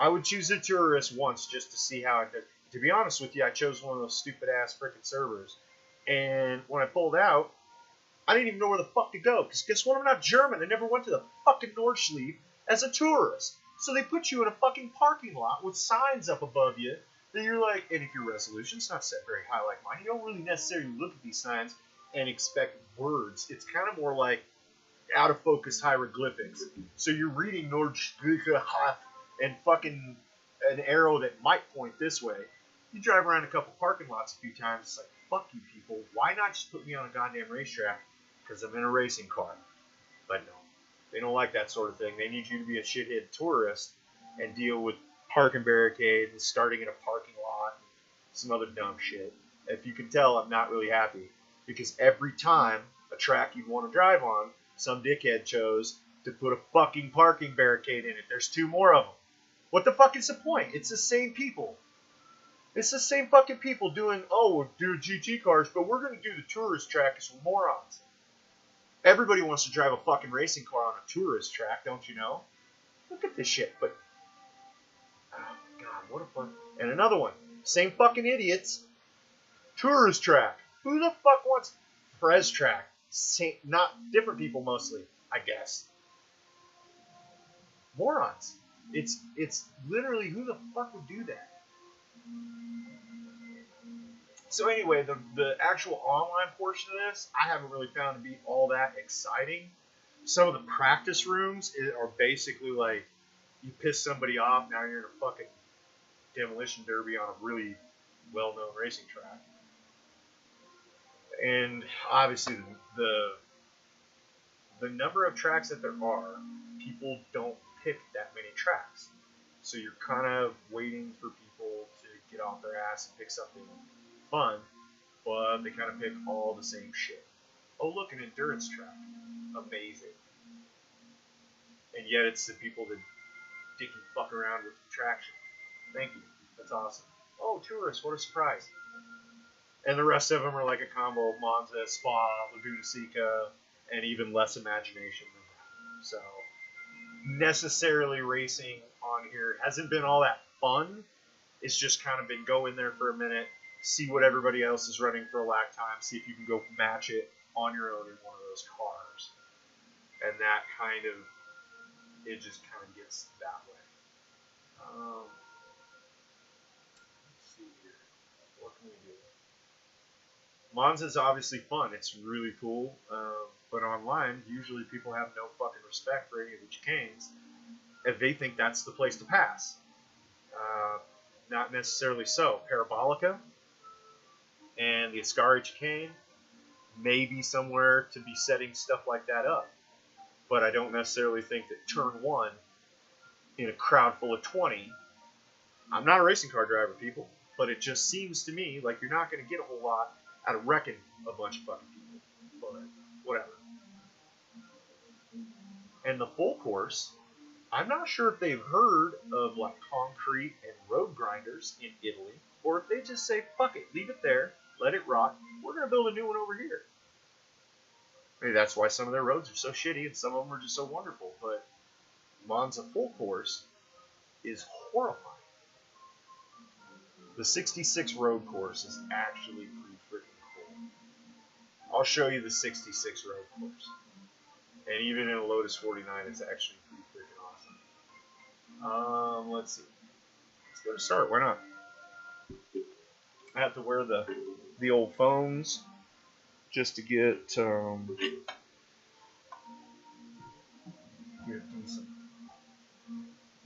I would choose a tourist once just to see how it does. To be honest with you, I chose one of those stupid ass freaking servers. And when I pulled out, I didn't even know where the fuck to go. Because guess what? I'm not German. I never went to the fucking Nordschleife as a tourist. So they put you in a fucking parking lot with signs up above you that you're like, and if your resolution's not set very high like mine, you don't really necessarily look at these signs and expect words. It's kind of more like out of focus hieroglyphics. So you're reading Nordschleife and fucking an arrow that might point this way. You drive around a couple parking lots a few times, it's like, fuck you people, why not just put me on a goddamn racetrack? Because I'm in a racing car. But no, they don't like that sort of thing. They need you to be a shithead tourist and deal with parking barricades and starting in a parking lot and some other dumb shit. If you can tell, I'm not really happy. Because every time a track you'd want to drive on, some dickhead chose to put a fucking parking barricade in it. There's 2 more of them. What the fuck is the point? It's the same people. It's the same fucking people doing, oh, we'll do GT cars, but we're going to do the tourist track because we're morons. Everybody wants to drive a fucking racing car on a tourist track, don't you know? Look at this shit, but... oh, God, what a fun... And another one. Same fucking idiots. Tourist track. Who the fuck wants... Prez track. Same, not different people mostly, I guess. Morons. It's literally, who the fuck would do that? So anyway, the actual online portion of this, I haven't really found to be all that exciting. Some of the practice rooms are basically like you piss somebody off, now you're in a fucking demolition derby on a really well-known racing track. And obviously the number of tracks that there are, people don't pick that many tracks. So you're kind of waiting for people to get off their ass and pick something fun, but they kind of pick all the same shit. Oh, look, an endurance track. Amazing. And yet it's the people that didn't fuck around with the traction. Thank you. That's awesome. Oh, tourists, what a surprise. And the rest of them are like a combo of Monza, Spa, Laguna Seca, and even less imagination than that. So, necessarily racing on here hasn't been all that fun. It's just kind of been go in there for a minute, see what everybody else is running for a lap time, see if you can go match it on your own in one of those cars. And that kind of, it just kind of gets that way. Let's see here. What can we do? Monza's obviously fun. It's really cool. But online, usually people have no fucking respect for any of the chicanes, and they think that's the place to pass. Not necessarily so. Parabolica and the Ascari chicane may be somewhere to be setting stuff like that up. But I don't necessarily think that turn 1 in a crowd full of 20, I'm not a racing car driver, people, but it just seems to me like you're not going to get a whole lot out of wrecking a bunch of fucking people. But whatever. And the full course, I'm not sure if they've heard of like concrete and road grinders in Italy, or if they just say, fuck it, leave it there, let it rot, we're going to build a new one over here. Maybe that's why some of their roads are so shitty and some of them are just so wonderful, but Monza full course is horrifying. The 66 road course is actually pretty freaking cool. I'll show you the 66 road course. And even in a Lotus 49, it's actually pretty freaking awesome. Let's see. Let's go to start. Why not? I have to wear the old phones just to get decent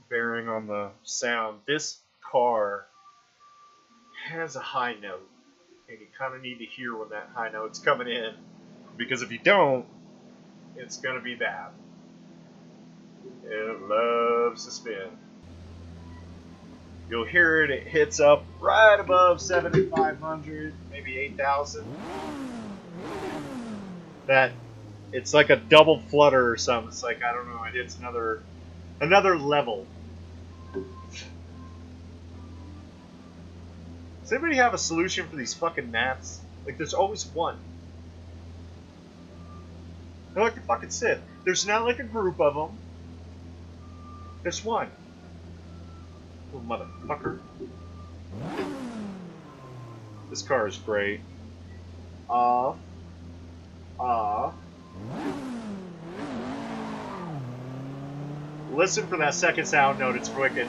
bearing on the sound. This car has a high note, and you kind of need to hear when that high note's coming in, because if you don't, it's going to be bad. It loves to spin. You'll hear it, it hits up right above 7,500, maybe 8,000. That, it's like a double flutter or something. It's like, I don't know, it hits another level. Does anybody have a solution for these fucking maps? Like, there's always one. They're like the fucking Sith. There's not like a group of them. There's one. Oh, motherfucker. This car is great. Listen for that second sound note, it's wicked.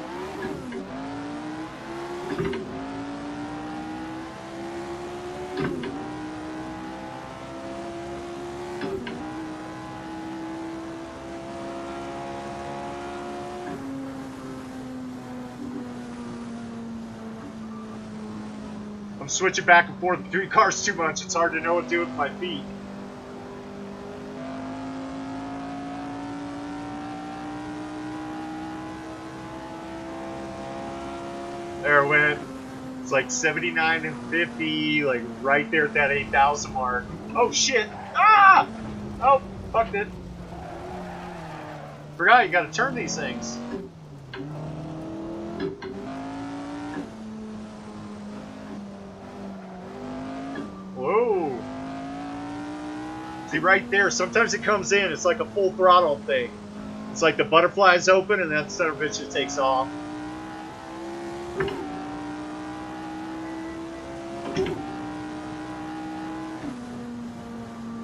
I'm switching back and forth between cars too much. It's hard to know what to do with my feet. There it went. It's like 79 and 50, like right there at that 8,000 mark. Oh shit! Ah! Oh, fucked it. Forgot you gotta turn these things. Whoa. See right there, sometimes it comes in, it's like a full throttle thing. It's like the butterfly's open and that son of a bitch just takes off.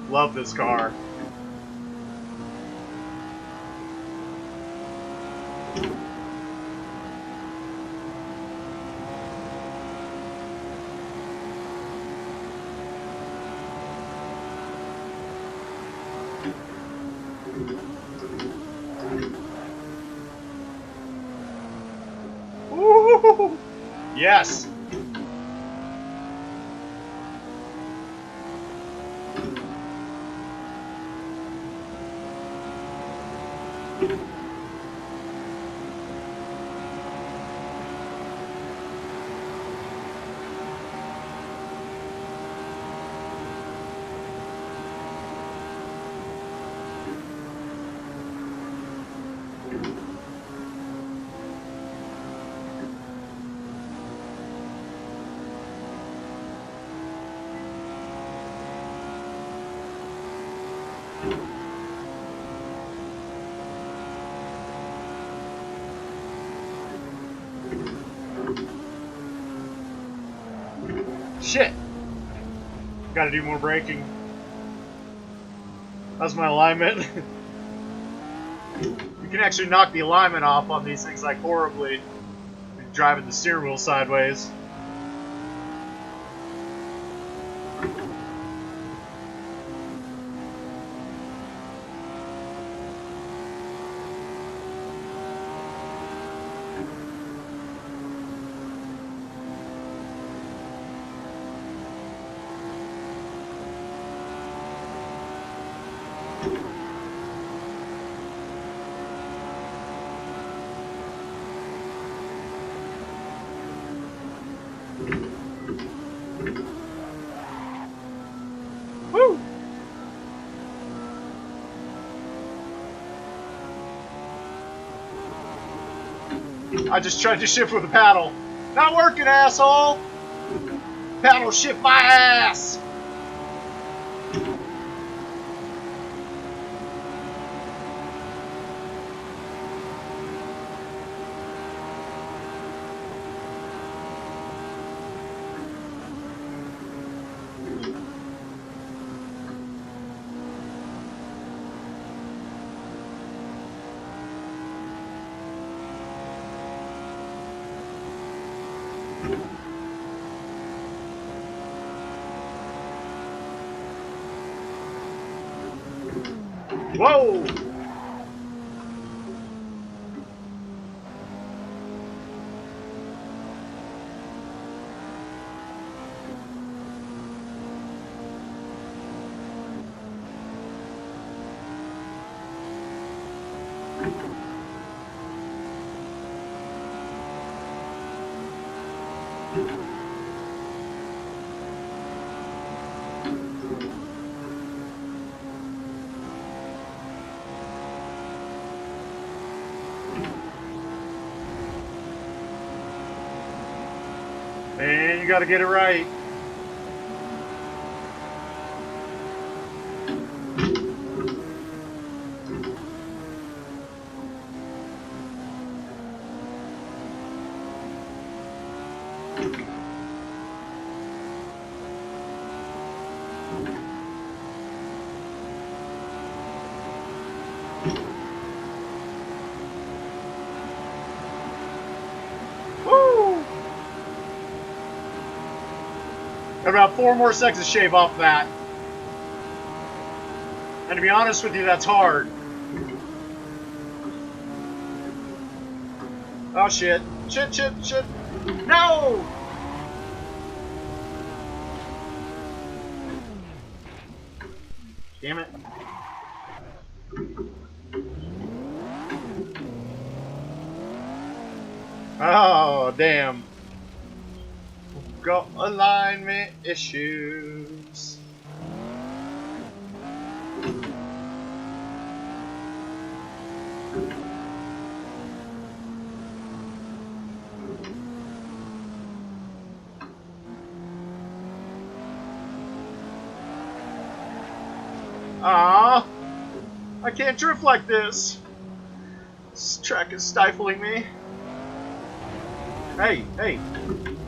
Love this car. Yes! Shit! Gotta do more braking. That's my alignment. You can actually knock the alignment off on these things like horribly. You're driving the steering wheel sideways. Woo! I just tried to shift with a paddle. Not working, asshole! Paddle shift my ass! Whoa! Man, you gotta get it right. Woo! Got about 4 more seconds to shave off that. And to be honest with you, that's hard. Oh shit. Shit, shit, shit. No! Damn it. Oh, damn. Got alignment issues. Ah, I can't drift like this. This track is stifling me. Hey, hey,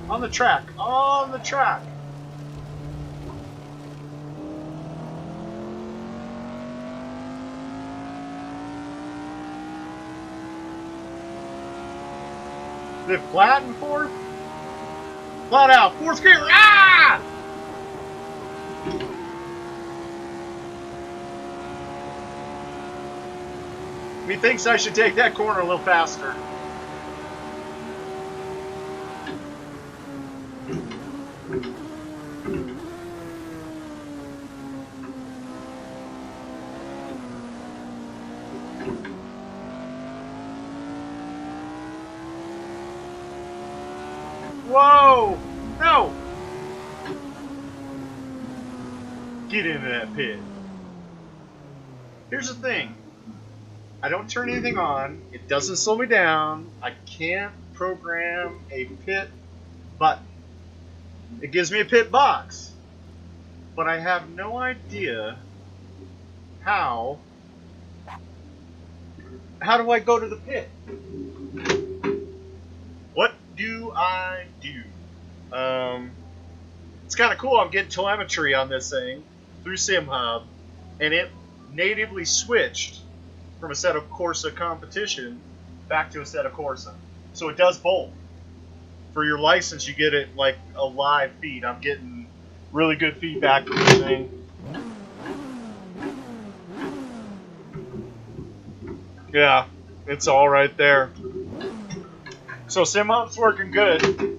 on the track, on the track. Is it flat in fourth? Flat out, fourth gear, ah! Methinks I should take that corner a little faster. Whoa! No! Get into that pit. Here's the thing. I don't turn anything on. It doesn't slow me down. I can't program a pit button. It gives me a pit box. But I have no idea how do I go to the pit? What do I do? It's kind of cool. I'm getting telemetry on this thing through SimHub, and it natively switched from Assetto Corsa Competition back to Assetto Corsa. So it does both. For your license, you get it like a live feed. I'm getting really good feedback from this thing. Yeah, it's all right there. So SimHub's working good.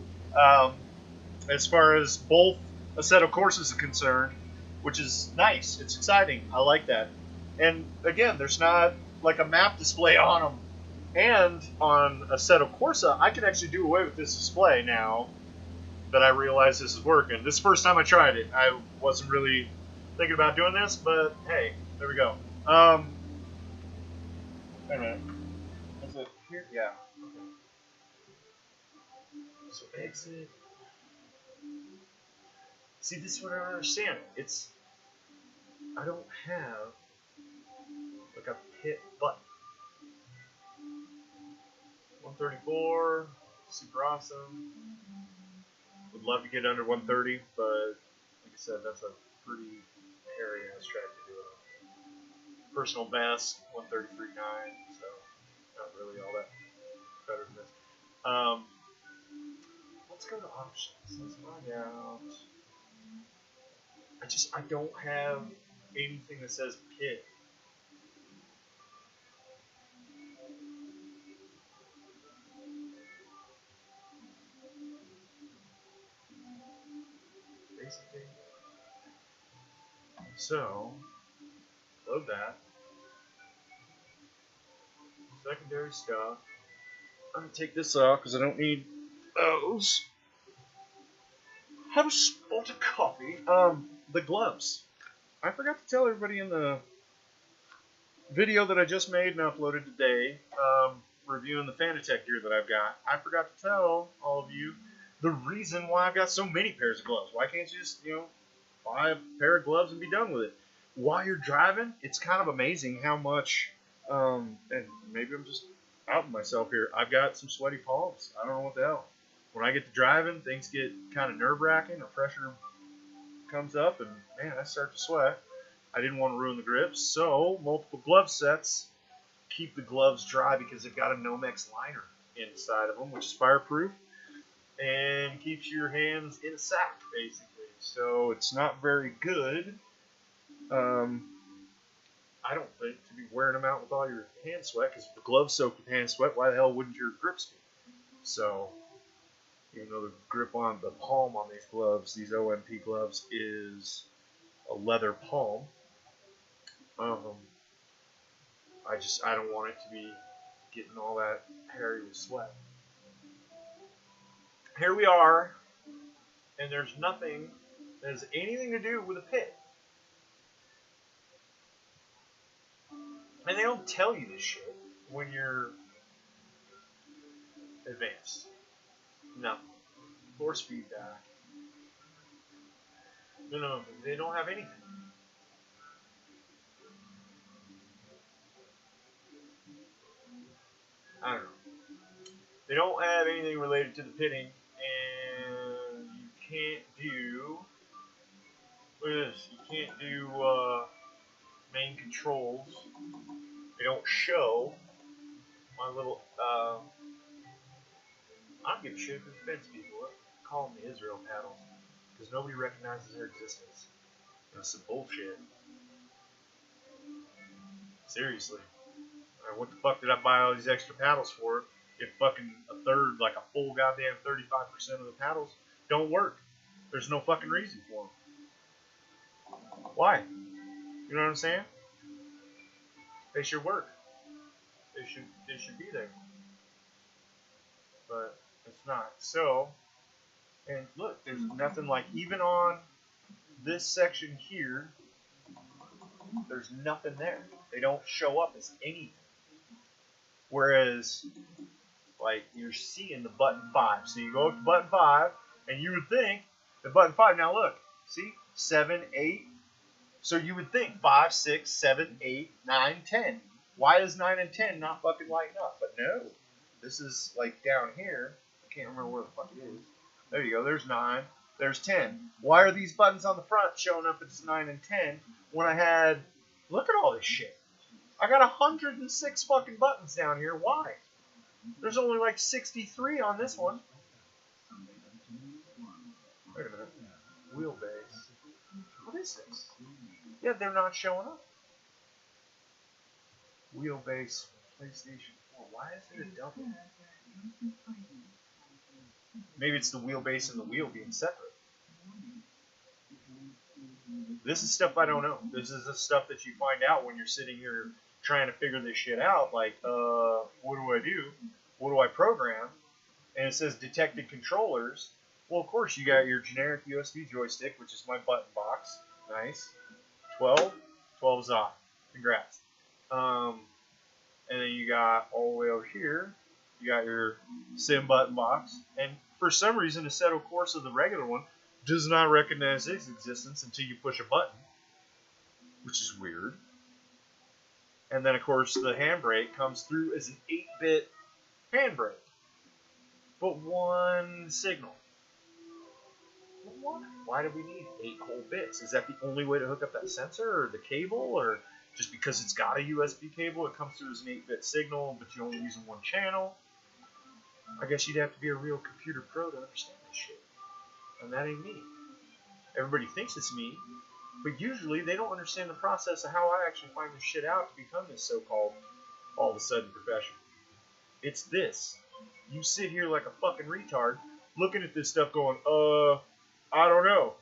As far as both Assetto Corsas are concerned, which is nice. It's exciting. I like that. And again, there's not like a map display on them. And on Assetto Corsa, I can actually do away with this display now that I realize this is working. This is the first time I tried it. I wasn't really thinking about doing this, but hey, there we go. Wait a minute. Is it here? Yeah. Okay. So exit. See, this is what I don't understand. I don't have like a pit button. 134, super awesome. Would love to get under 130, but like I said, that's a pretty hairy ass track to do it on. Personal best 133.9, so not really all that better than this. Let's go to options. Let's find out. I don't have anything that says pit. Basically. So, load that. Secondary stuff. I'm gonna take this off because I don't need those. Have a spot of coffee. The gloves. I forgot to tell everybody in the video that I just made and uploaded today, reviewing the Fanatec gear that I've got. I forgot to tell all of you the reason why I've got so many pairs of gloves. Why can't you just, buy a pair of gloves and be done with it? While you're driving, it's kind of amazing how much, and maybe I'm just outing myself here, I've got some sweaty palms. I don't know what the hell. When I get to driving, things get kind of nerve-wracking, or pressure comes up, and man, I start to sweat. I didn't want to ruin the grips, so multiple glove sets keep the gloves dry because they've got a Nomex liner inside of them, which is fireproof and keeps your hands in a sack, basically. So it's not very good, I don't think, to be wearing them out with all your hand sweat, because if the gloves soak with hand sweat, why the hell wouldn't your grips be? So, even though the grip on the palm on these gloves, these OMP gloves, is a leather palm, I don't want it to be getting all that hairy with sweat. Here we are, and there's nothing that has anything to do with a pit. And they don't tell you this shit when you're advanced. Nothing. Force feedback. No, they don't have anything. I don't know. They don't have anything related to the pitting, and you can't do. Look at this. You can't do main controls. They don't show my little. I don't give a shit if it offends people. Call them the Israel paddles, because nobody recognizes their existence. That's some bullshit. Seriously. What the fuck did I buy all these extra paddles for? If fucking a third, like a full goddamn 35% of the paddles don't work. There's no fucking reason for them. Why? You know what I'm saying? They should work. They should be there. But it's not. So And look, there's nothing like, even on this section here, there's nothing there. They don't show up as anything. Whereas, like, you're seeing the button 5. So you go up to button 5, and you would think the button 5, now look, see, 7, 8. So you would think 5, 6, 7, 8, 9, 10. Why is 9 and 10 not fucking lighting up? But no, this is like down here. I can't remember where the fuck it is. There you go, there's 9, there's 10. Why are these buttons on the front showing up as 9 and 10 when I had, look at all this shit. I got 106 fucking buttons down here. Why? There's only like 63 on this one. Wait a minute. Wheelbase. What is this? Yeah, they're not showing up. Wheelbase PlayStation 4. Why is it a double? Maybe it's the wheelbase and the wheel being separate. This is stuff I don't know. This is the stuff that you find out when you're sitting here trying to figure this shit out. Like, what do I do? What do I program? And it says detected controllers. Well, of course, you got your generic USB joystick, which is my button box. Nice. 12. 12 is off. Congrats. And then you got all the way over here, you got your sim button box. And for some reason, Assetto Corsa, the regular one, does not recognize its existence until you push a button, which is weird. And then, of course, the handbrake comes through as an 8-bit handbrake, but one signal. Why? Why do we need 8 whole bits? Is that the only way to hook up that sensor or the cable, or just because it's got a USB cable, it comes through as an 8-bit signal, but you're only using one channel? I guess you'd have to be a real computer pro to understand this shit. And that ain't me. Everybody thinks it's me, but usually they don't understand the process of how I actually find this shit out to become this so-called all of a sudden professional. It's this. You sit here like a fucking retard looking at this stuff going, I don't know.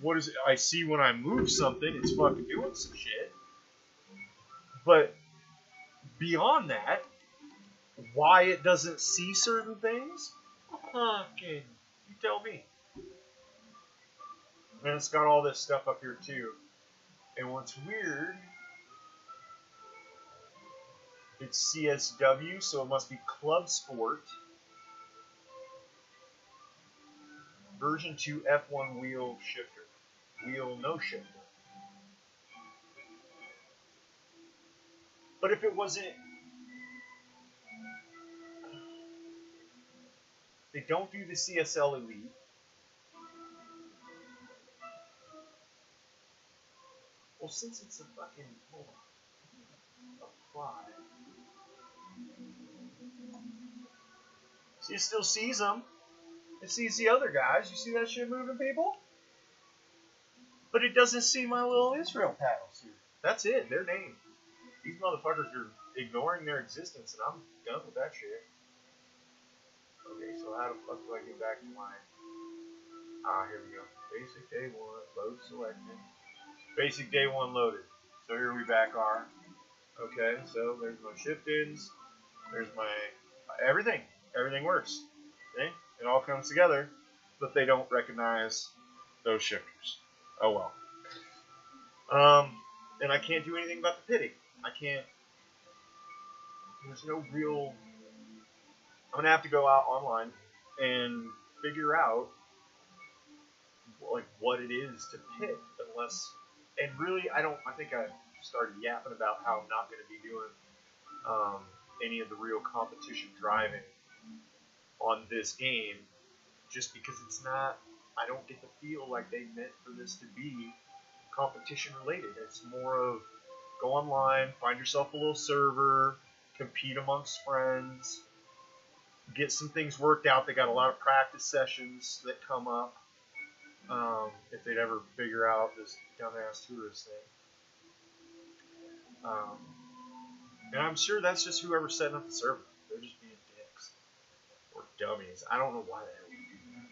What is it? I see when I move something, it's fucking doing some shit. But beyond that, why it doesn't see certain things? Fucking, you tell me. And it's got all this stuff up here too. And what's weird, it's CSW, so it must be Club Sport. Version 2 F1 wheel shifter. Wheel no shifter. But if it wasn't... They don't do the CSL Elite. Well, since it's a fucking... Hold on. Apply. See, it still sees them. It sees the other guys. You see that shit moving, people? But it doesn't see my little Israel paddles here. That's it. Their name. These motherfuckers are ignoring their existence, and I'm done with that shit. Okay, so how the fuck do I get back to my... here we go. Basic day 1. Load selected. Basic day 1 loaded. So here we back are. Okay, so there's my shift-ins. There's my... everything. Everything works. See? It all comes together, but they don't recognize those shifters. Oh well. And I can't do anything about the pitting. I can't. There's no real. I'm gonna have to go out online and figure out like what it is to pit, unless. And really, I don't. I think I started yapping about how I'm not gonna be doing any of the real competition driving on this game, just because it's not, I don't get the feel like they meant for this to be competition related. It's more of go online, find yourself a little server, compete amongst friends, get some things worked out. They got a lot of practice sessions that come up if they'd ever figure out this dumbass tourist thing. And I'm sure that's just whoever's setting up the server. They're just being dicks. Or dummies. I don't know why the hell we do that.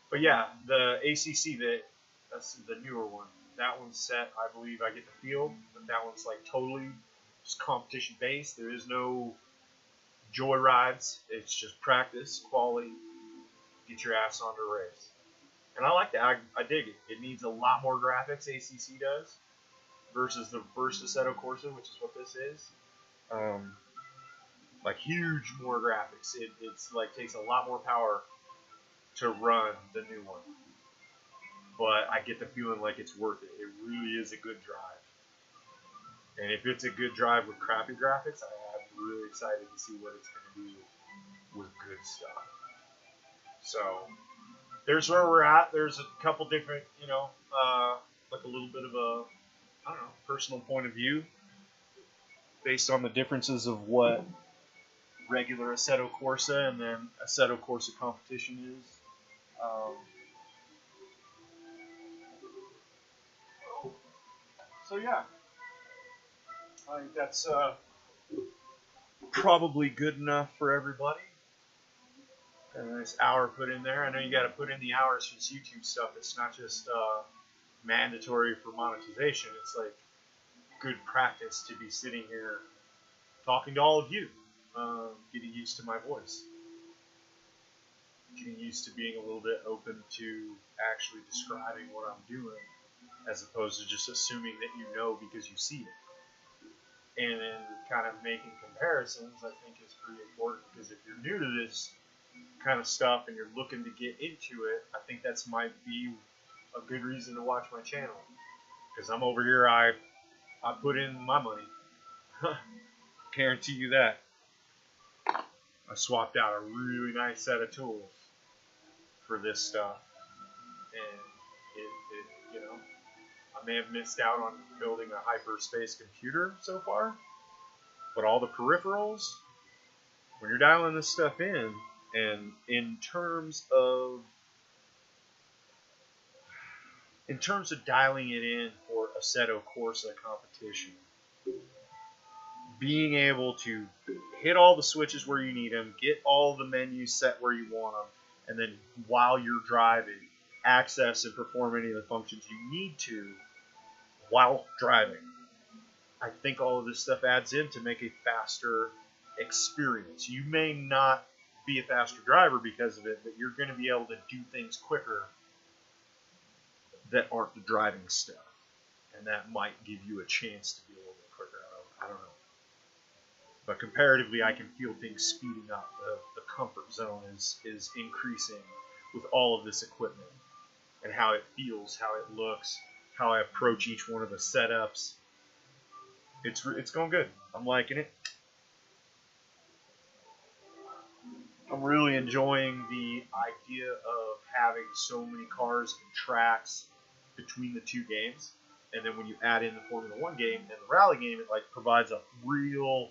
But yeah, the ACC, that's the newer one. That one's set, I believe I get the field, but that one's like totally just competition based. There is no joy rides. It's just practice, quality. get your ass on the race. And I like that. I dig it. It needs a lot more graphics, ACC does, versus the first Assetto Corsa, which is what this is. Like huge more graphics. It's like takes a lot more power to run the new one. But I get the feeling like it's worth it. It really is a good drive. And if it's a good drive with crappy graphics, I'm really excited to see what it's going to do with good stuff. So there's where we're at. There's a couple different, like a little bit of a, I don't know, personal point of view based on the differences of what regular Assetto Corsa and then Assetto Corsa Competition is. So yeah, I think that's probably good enough for everybody. Got a nice hour put in there. I know you got to put in the hours for this YouTube stuff. It's not just mandatory for monetization. It's like good practice to be sitting here talking to all of you, getting used to my voice, getting used to being a little bit open to actually describing what I'm doing, as opposed to just assuming that you know because you see it. And then kind of making comparisons, I think, is pretty important, because if you're new to this kind of stuff and you're looking to get into it, I think that's might be a good reason to watch my channel. Because I'm over here, I put in my money. Guarantee you that. I swapped out a really nice set of tools for this stuff. And I may have missed out on building a hyperspace computer so far, but all the peripherals, when you're dialing this stuff in, and in terms of dialing it in for Assetto Corsa competition, being able to hit all the switches where you need them, get all the menus set where you want them, and then while you're driving, access and perform any of the functions you need to while driving. I think all of this stuff adds in to make a faster experience. You may not be a faster driver because of it, but you're going to be able to do things quicker that aren't the driving stuff. And that might give you a chance to be a little bit quicker. I don't know. But comparatively, I can feel things speeding up. The comfort zone is increasing with all of this equipment, and how it feels, how it looks, how I approach each one of the setups. It's going good. I'm liking it. I'm really enjoying the idea of having so many cars and tracks between the two games. And then when you add in the Formula 1 game and the rally game, it like provides a real,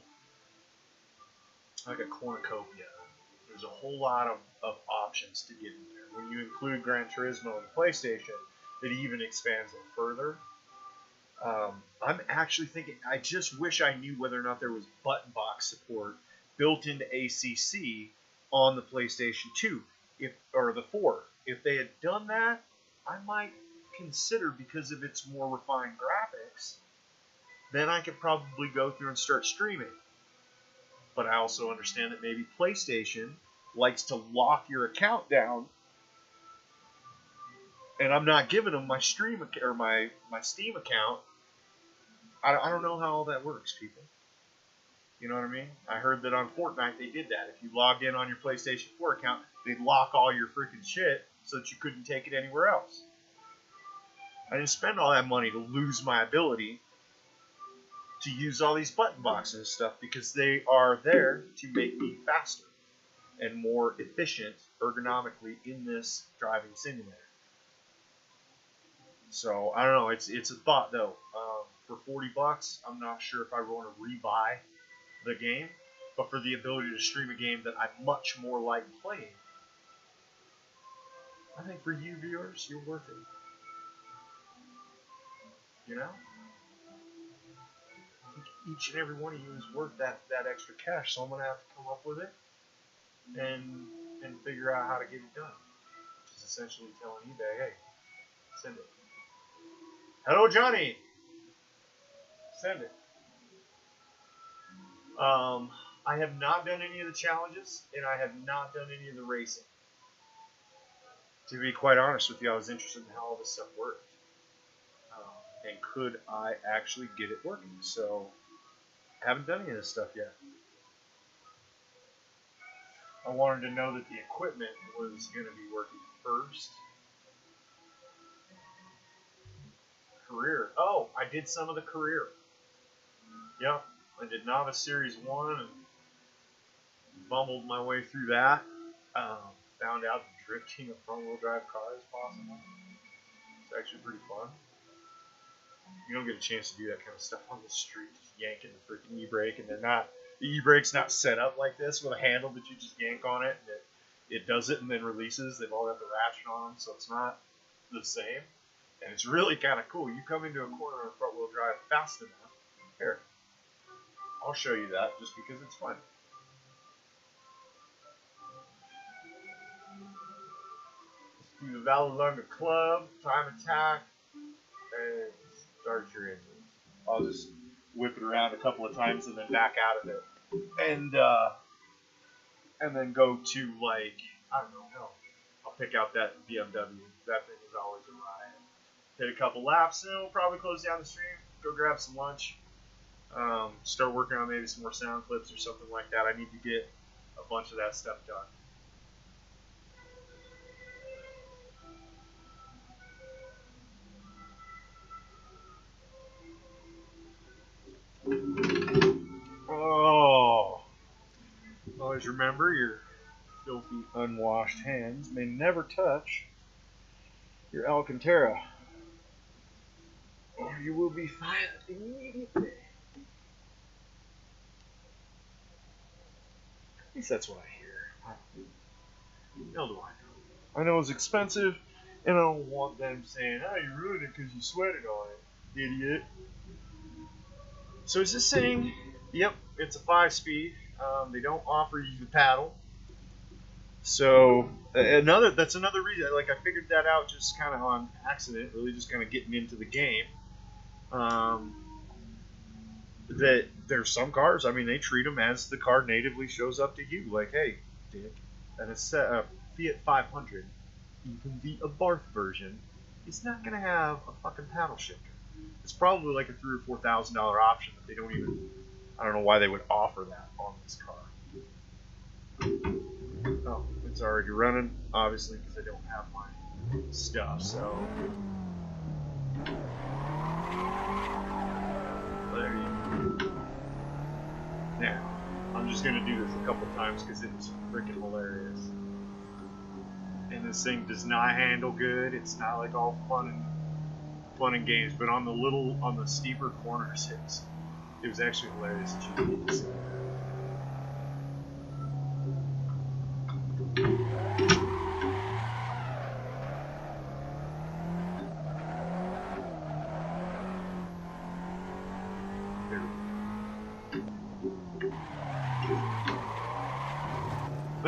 like a cornucopia. There's a whole lot of options to get in there. When you include Gran Turismo on the PlayStation, it even expands it further. I'm actually thinking, I just wish I knew whether or not there was button box support built into ACC on the PlayStation 2 or the 4. If they had done that, I might consider, because of its more refined graphics, then I could probably go through and start streaming. But I also understand that maybe PlayStation likes to lock your account down, and I'm not giving them my stream or my Steam account. I don't know how all that works, people. You know what I mean? I heard that on Fortnite they did that. If you logged in on your PlayStation 4 account, they'd lock all your freaking shit so that you couldn't take it anywhere else. I didn't spend all that money to lose my ability to use all these button boxes and stuff, because they are there to make me faster and more efficient ergonomically in this driving simulator. So I don't know. It's a thought though. For $40, I'm not sure if I want to rebuy the game, but for the ability to stream a game that I much more like playing, I think for you viewers, you're worth it. You know? I think each and every one of you is worth that extra cash, so I'm going to have to come up with it and figure out how to get it done. Which is essentially telling eBay, hey, send it. Hello, Johnny! Send it. I have not done any of the challenges, and I have not done any of the racing. to be quite honest with you, I was interested in how all this stuff worked. And could I actually get it working? So, I haven't done any of this stuff yet. I wanted to know that the equipment was going to be working first. Career. Oh, I did some of the career. Yep, I did Novice Series 1 and bumbled my way through that. Found out that drifting a front-wheel drive car is possible. It's actually pretty fun. You don't get a chance to do that kind of stuff on the street, just yanking the freaking e-brake, and the e-brake's not set up like this with a handle that you just yank on it, and it does it and then releases. They've all got the ratchet on them, so it's not the same. And it's really kind of cool. You come into a corner on front-wheel drive fast enough. Here, I'll show you that just because it's fun. Let's do the Valorant Club, time attack, and start your engine. I'll just whip it around a couple of times and then back out of it. And then go to, like, I don't know, I'll pick out that BMW. That thing is always a riot. Hit a couple laps, and then we'll probably close down the stream, go grab some lunch, start working on maybe some more sound clips or something like that. I need to get a bunch of that stuff done. Oh, always remember your filthy, unwashed hands may never touch your Alcantara, or you will be fined immediately. At least that's what I hear. Hell do I know? I know it's expensive, and I don't want them saying, "Oh, you ruined it because you sweated on it, idiot." So is this thing? Yep, it's a 5-speed. They don't offer you the paddle. So that's another reason. Like, I figured that out just kind of on accident, really just kind of getting into the game. That there's some cars. I mean, they treat them as the car natively shows up to you. Like, hey, dick, and it's a Fiat 500, even the Abarth version, is not gonna have a fucking paddle shifter. It's probably like a $3,000 or $4,000 option that they don't even. I don't know why they would offer that on this car. Oh, it's already running, obviously, because I don't have my stuff, so. There you go. Now, I'm just going to do this a couple times because it is freaking hilarious. And this thing does not handle good. It's not like all fun and games, but on the steeper corners, it was actually hilarious that you didn't see that.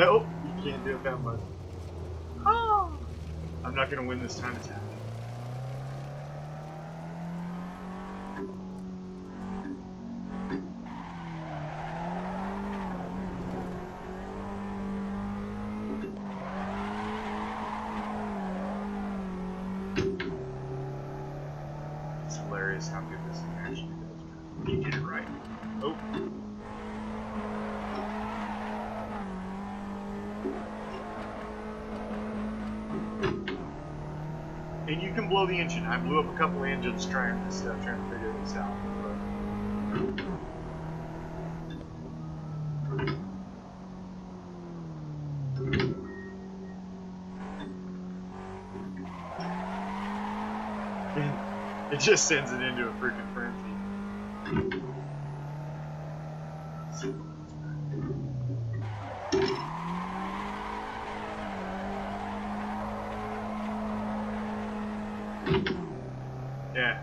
Oh, you can't do it that much. Oh, I'm not going to win this time attack. It's hilarious how good this thing actually does. When you get it right. Oh. And you can blow the engine. I blew up a couple of engines trying to figure this out. It just sends it into a freaking frenzy. Yeah.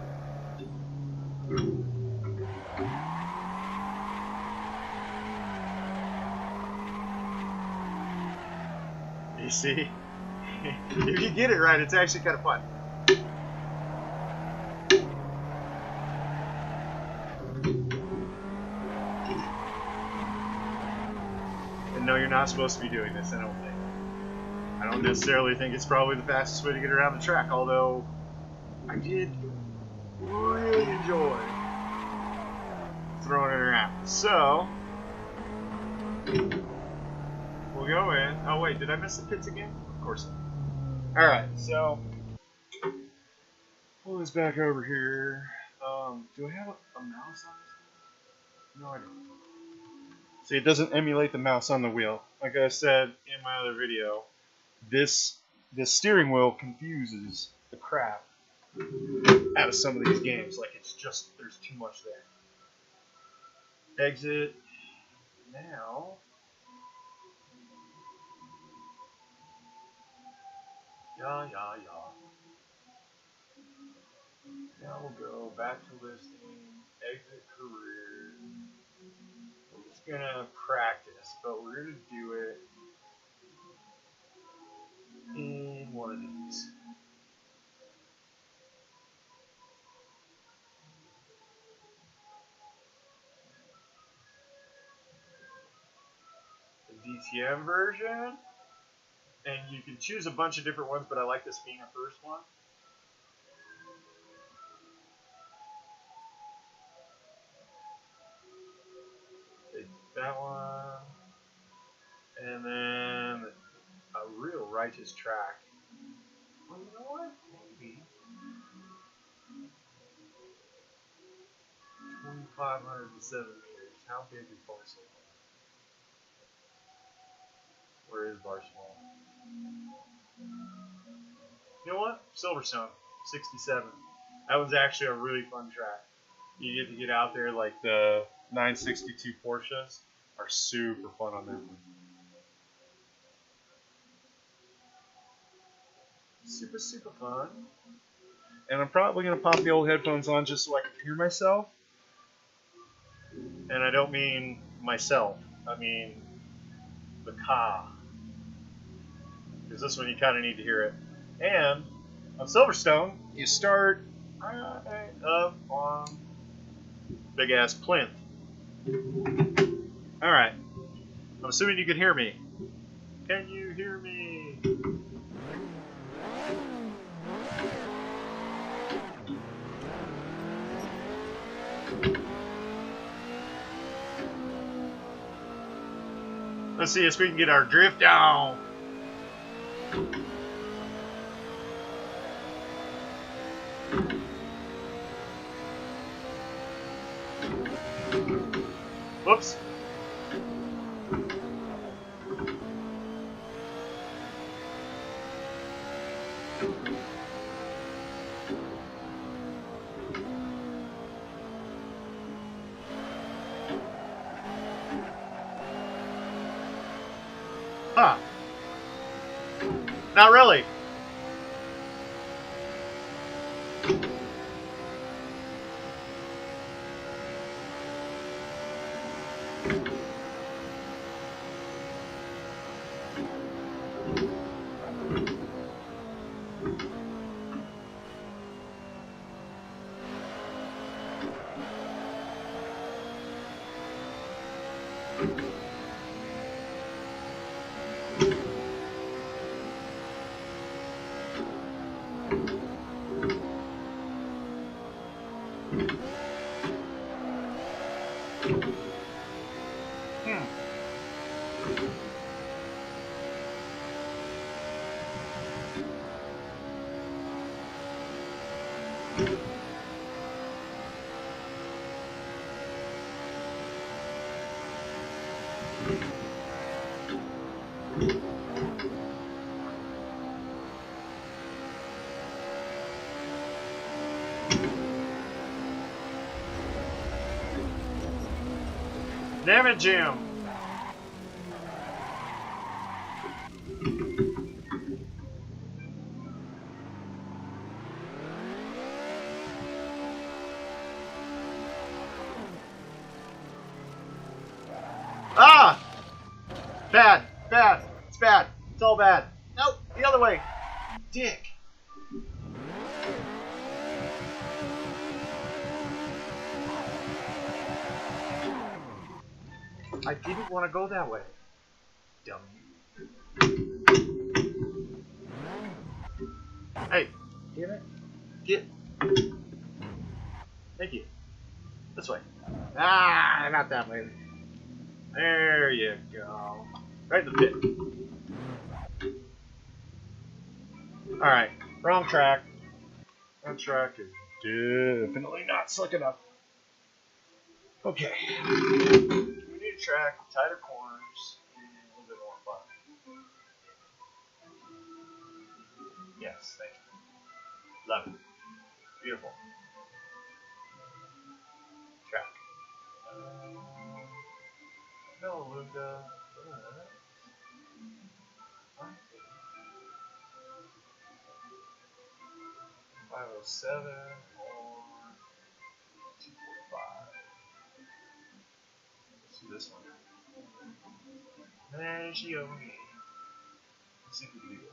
You see? If you get it right, it's actually kind of fun. And no, you're not supposed to be doing this, I don't think. I don't necessarily think it's probably the fastest way to get around the track, although I did really enjoy throwing it around. So, we'll go in. Oh wait, did I miss the pits again? Of course not. Alright, so, pull this back over here. Do I have a mouse on this? No, I don't. See, it doesn't emulate the mouse on the wheel. Like I said in my other video, this steering wheel confuses the crap out of some of these games. Like, it's just, there's too much there. Exit. Now. Yeah. Now we'll go back to listing, exit career. We're just gonna practice, but we're gonna do it in one of these. The DTM version. And you can choose a bunch of different ones, but I like this being a first one. Take that one. And then a real righteous track. Well, you know what? Maybe 2,507 meters. How big is Barcelona? Where is Barcelona? You know what? Silverstone, 67. That was actually a really fun track. You get to get out there, like the 962 Porsches are super fun on that one. Super, super fun. And I'm probably going to pop the old headphones on just so I can hear myself. And I don't mean myself. I mean the car. Because this one you kind of need to hear it. And on Silverstone, you start right up on big ass plinth. Alright. I'm assuming you can hear me. Can you hear me? Let's see if we can get our drift down. Whoops. Huh. Not really. Damn it, Jim. Ah! Bad. Bad. It's bad. It's all bad. Nope. The other way. Dick. I didn't want to go that way. Dummy. Hey, damn it. Get. Thank you. This way. Ah, not that way. There you go. Right in the pit. Alright, wrong track. That track is definitely not slick enough. Okay. We need a track with tighter corners and a little bit more fun. Yes, thank you. Love it. Beautiful. Track. No, Luca. 507 or 245. Let's do this one. Maggione. Let's see if we can do this.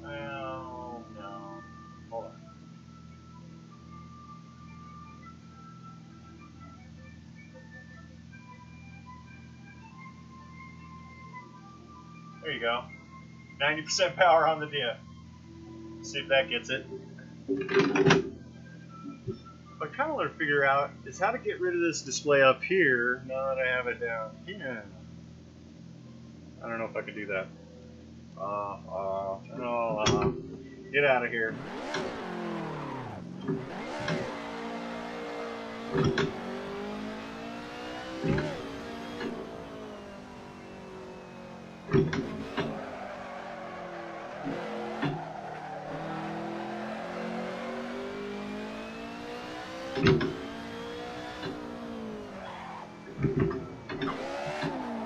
Well, no. Hold on. There you go. 90% power on the diff. See if that gets it. What I kind of want to figure out is how to get rid of this display up here now that I have it down here. I don't know if I could do that. Turn it all off. Get out of here.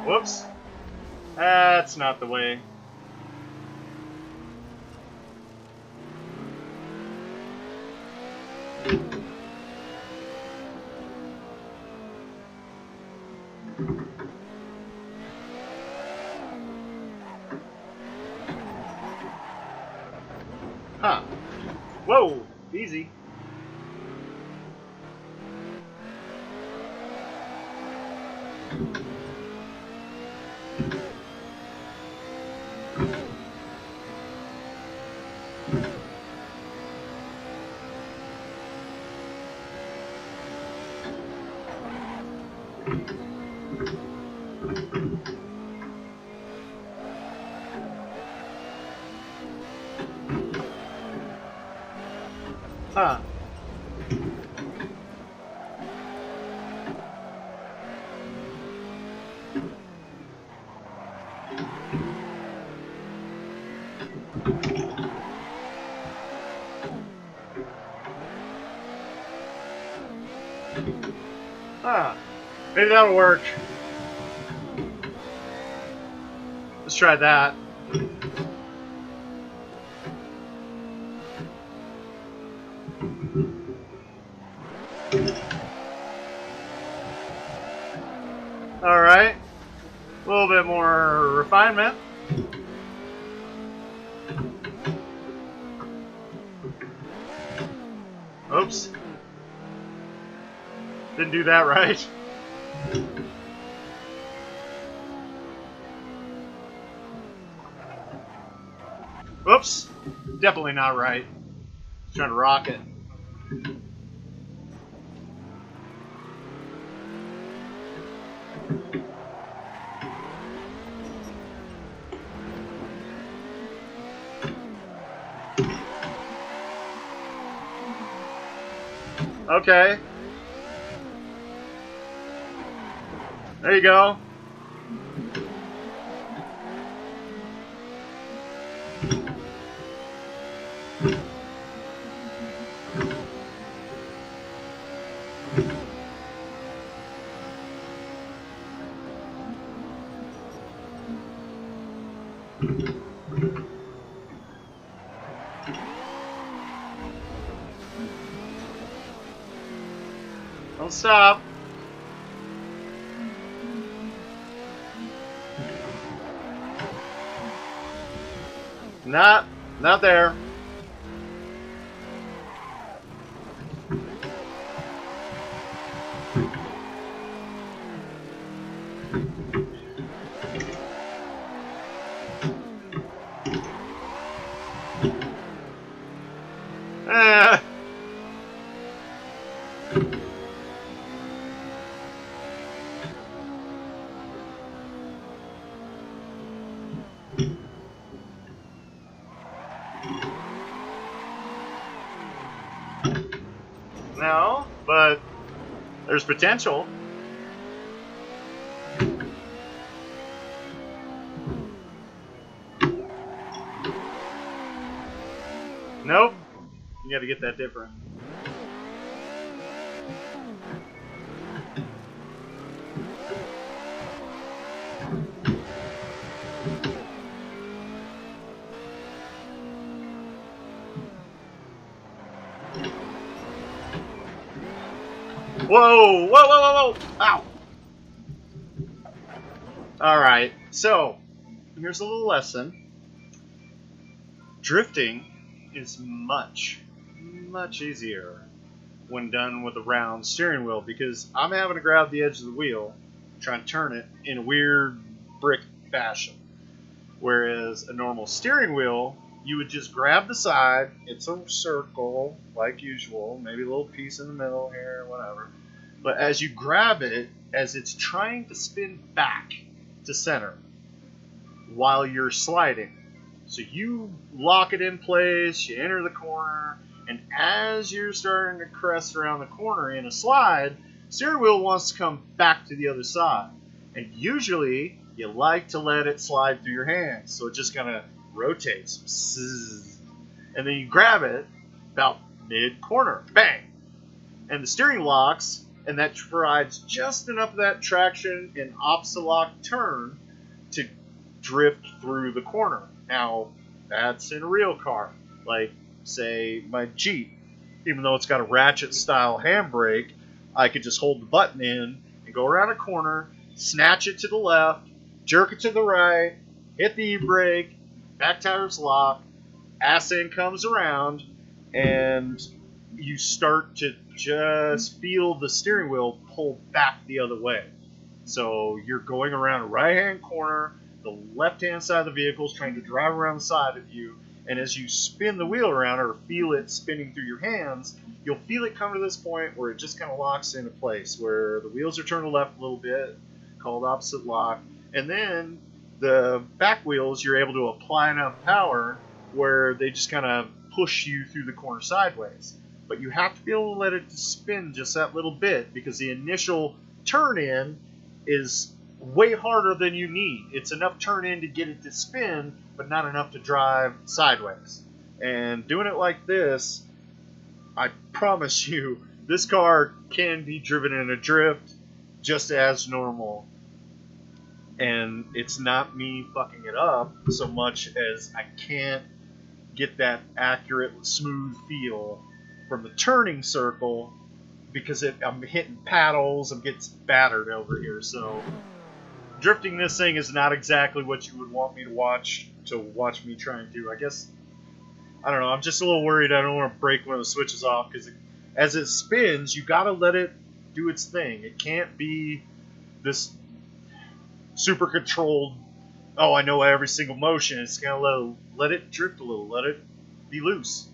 Whoops. That's not the way. Huh. Whoa. Easy. Huh. Huh. Maybe that'll work. Let's try that. Alright. A little bit more refinement. Oops. Didn't do that right. Oops. Definitely not right. Trying to rock it. Okay. There you go. Don't stop. Not there. No, but there's potential. Nope. You gotta get that different. Whoa! Whoa, whoa, whoa, whoa! Ow! Alright, so, here's a little lesson. Drifting is much, much easier when done with a round steering wheel because I'm having to grab the edge of the wheel, try and turn it in a weird brick fashion. Whereas a normal steering wheel, you would just grab the side, it's a circle, like usual, maybe a little piece in the middle here, whatever. But as you grab it, as it's trying to spin back to center while you're sliding, so you lock it in place, you enter the corner, and as you're starting to crest around the corner in a slide, steering wheel wants to come back to the other side. And usually, you like to let it slide through your hands, so it just kind of rotates. And then you grab it about mid-corner, bang! And the steering locks, and that provides just enough of that traction and opposite lock turn to drift through the corner. Now, that's in a real car. Like, say, my Jeep. Even though it's got a ratchet-style handbrake, I could just hold the button in and go around a corner, snatch it to the left, jerk it to the right, hit the e-brake, back tires lock, ass end comes around, and you start to just feel the steering wheel pull back the other way. So you're going around a right-hand corner, the left-hand side of the vehicle is trying to drive around the side of you, and as you spin the wheel around or feel it spinning through your hands, you'll feel it come to this point where it just kind of locks into place, where the wheels are turned left a little bit, called opposite lock, and then the back wheels, you're able to apply enough power where they just kind of push you through the corner sideways. But you have to be able to let it spin just that little bit because the initial turn in is way harder than you need. It's enough turn in to get it to spin, but not enough to drive sideways. And doing it like this, I promise you, this car can be driven in a drift just as normal. And it's not me fucking it up so much as I can't get that accurate, smooth feel from the turning circle because I'm hitting paddles, I'm getting battered over here. So drifting this thing is not exactly what you would want me to watch me try and do. I guess, I don't know, I'm just a little worried I don't want to break one of the switches off because as it spins, you gotta let it do its thing. It can't be this super controlled, oh, I know every single motion. It's gonna let it drift a little, let it be loose.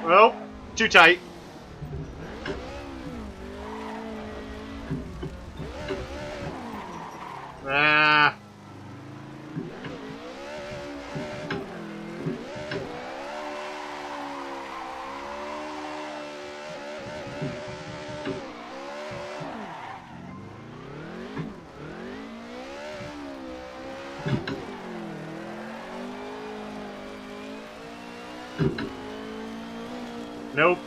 Well, too tight. Ah. Nope.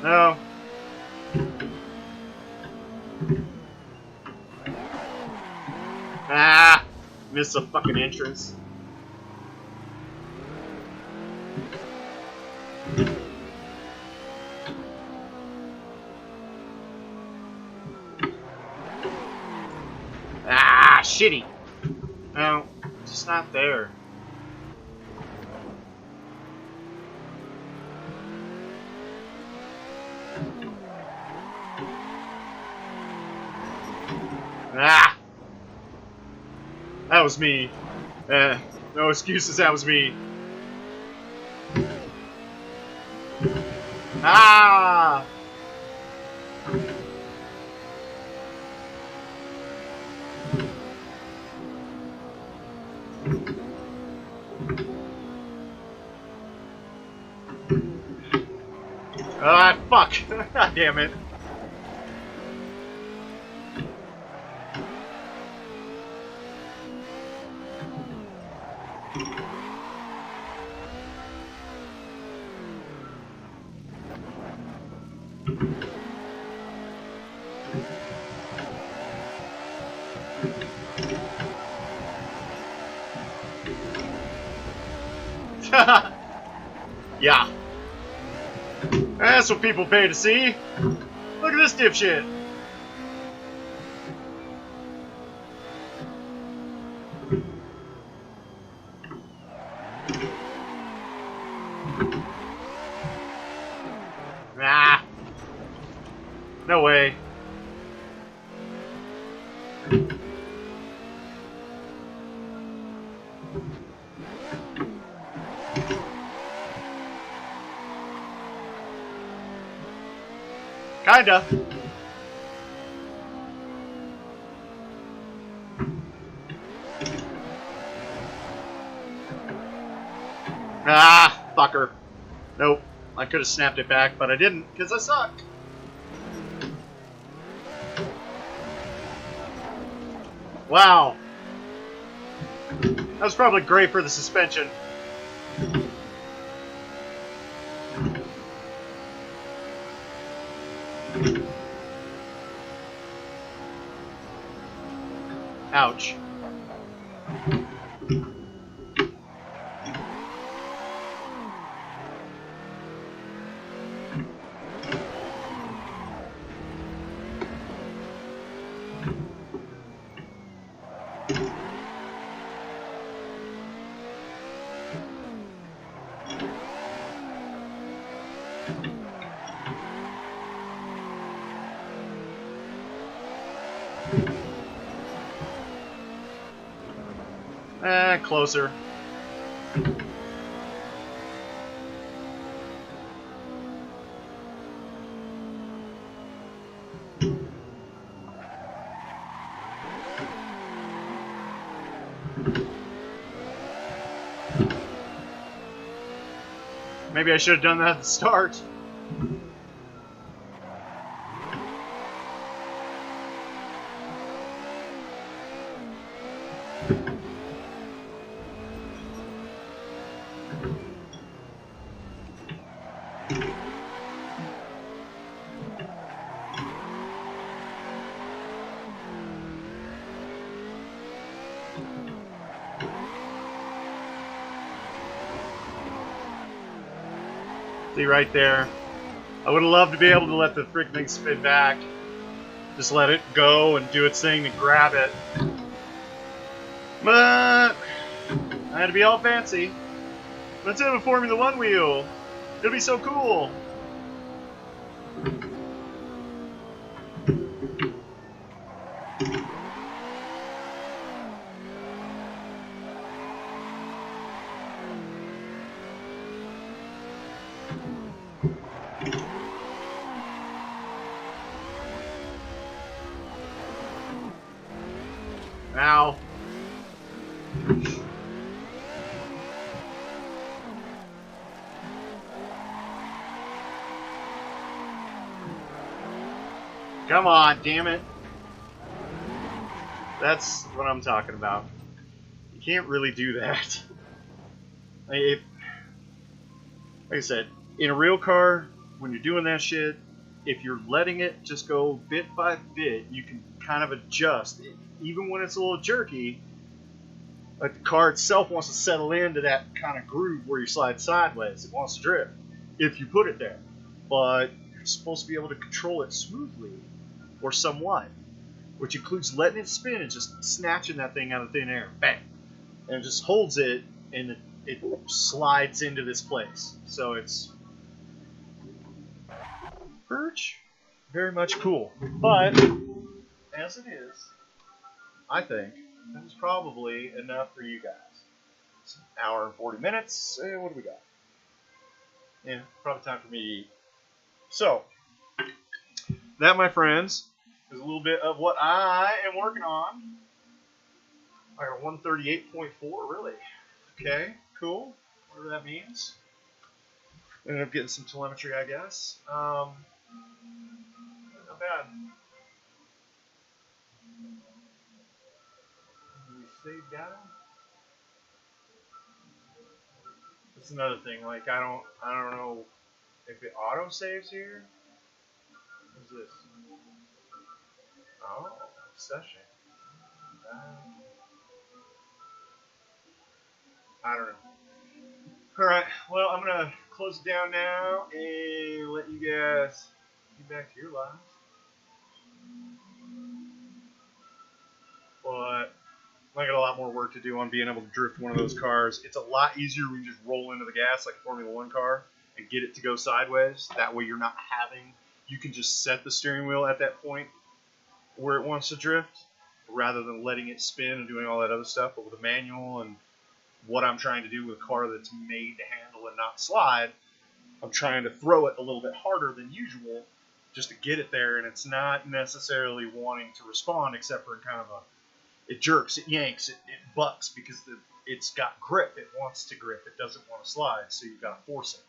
No. Missed the fucking entrance. Ah, shitty. No, just not there. Ah! That was me. No excuses, that was me. Ah! Ah, fuck! Damn it. Yeah. That's what people pay to see. Look at this dipshit. Nah. No way. Kinda. Ah, fucker. Nope. I could have snapped it back, but I didn't, because I suck. Wow. That was probably great for the suspension. Ouch. Closer. Maybe I should have done that at the start. See right there. I would have loved to be able to let the freaking thing spin back. Just let it go and do its thing to grab it. But I had to be all fancy. Let's have a Formula One wheel. It'll be so cool. Ow. Come on, damn it. That's what I'm talking about. You can't really do that. Like I said, in a real car, when you're doing that shit, if you're letting it just go bit by bit, you can kind of adjust. Even when it's a little jerky, Like the car itself wants to settle into that kind of groove where you slide sideways. It wants to drift if you put it there. But you're supposed to be able to control it smoothly or somewhat, which includes letting it spin and just snatching that thing out of thin air. Bang! And it just holds it and it slides into this place. So it's very much cool. But as it is, I think that is probably enough for you guys. It's an hour and 40 minutes. What do we got? Yeah, probably time for me to eat. So, that, my friends, is a little bit of what I am working on. I got 138.4, really. Okay, cool. Whatever that means. Ended up getting some telemetry, I guess. Not bad. We save data. That's another thing. Like I don't know if it auto saves here. What's this? Oh, session. I don't know. Alright, well, I'm going to close it down now and let you guys get back to your lives. But I got a lot more work to do on being able to drift one of those cars. It's a lot easier when you just roll into the gas like a Formula 1 car and get it to go sideways. That way you're not you can just set the steering wheel at that point where it wants to drift rather than letting it spin and doing all that other stuff. But with a manual and what I'm trying to do with a car that's made to handle and not slide, I'm trying to throw it a little bit harder than usual just to get it there, and it's not necessarily wanting to respond except for kind of it jerks, it yanks, it bucks because it's got grip. It wants to grip. It doesn't want to slide, so you've got to force it.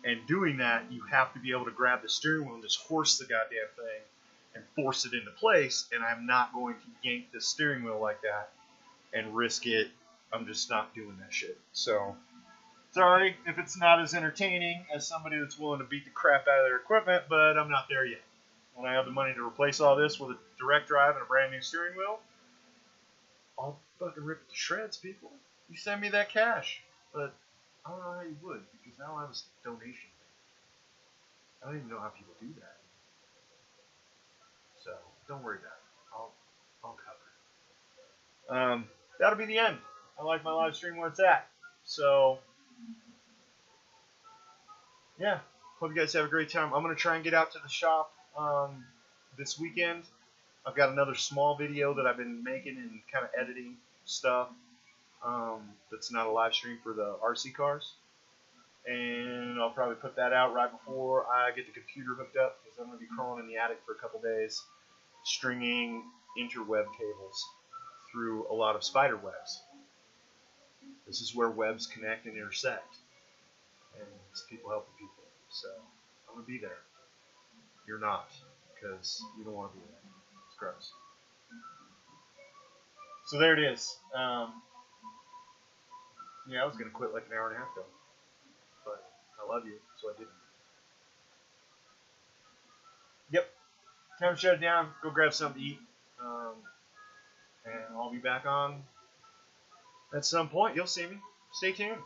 And doing that, you have to be able to grab the steering wheel and just force the goddamn thing and force it into place, and I'm not going to yank the steering wheel like that and risk it. I'm just not doing that shit. So, sorry if it's not as entertaining as somebody that's willing to beat the crap out of their equipment, but I'm not there yet. When I have the money to replace all this with a direct drive and a brand new steering wheel, I'll fucking rip it to shreds, people. You send me that cash. But I don't know how you would, because now I have a donation thing. I don't even know how people do that. So, don't worry about it. I'll cover it. That'll be the end. I like my live stream where it's at. So, yeah. Hope you guys have a great time. I'm going to try and get out to the shop this weekend. I've got another small video that I've been making and kind of editing stuff that's not a live stream for the RC cars. And I'll probably put that out right before I get the computer hooked up, because I'm going to be crawling in the attic for a couple days, stringing interweb cables through a lot of spider webs. This is where webs connect and intersect, and it's people helping people. So I'm going to be there. You're not, because you don't want to be there. It's gross. So there it is. Yeah, I was going to quit like an hour and a half ago, but I love you, so I didn't. Yep. Time to shut it down. Go grab something to eat. And I'll be back on at some point. You'll see me. Stay tuned.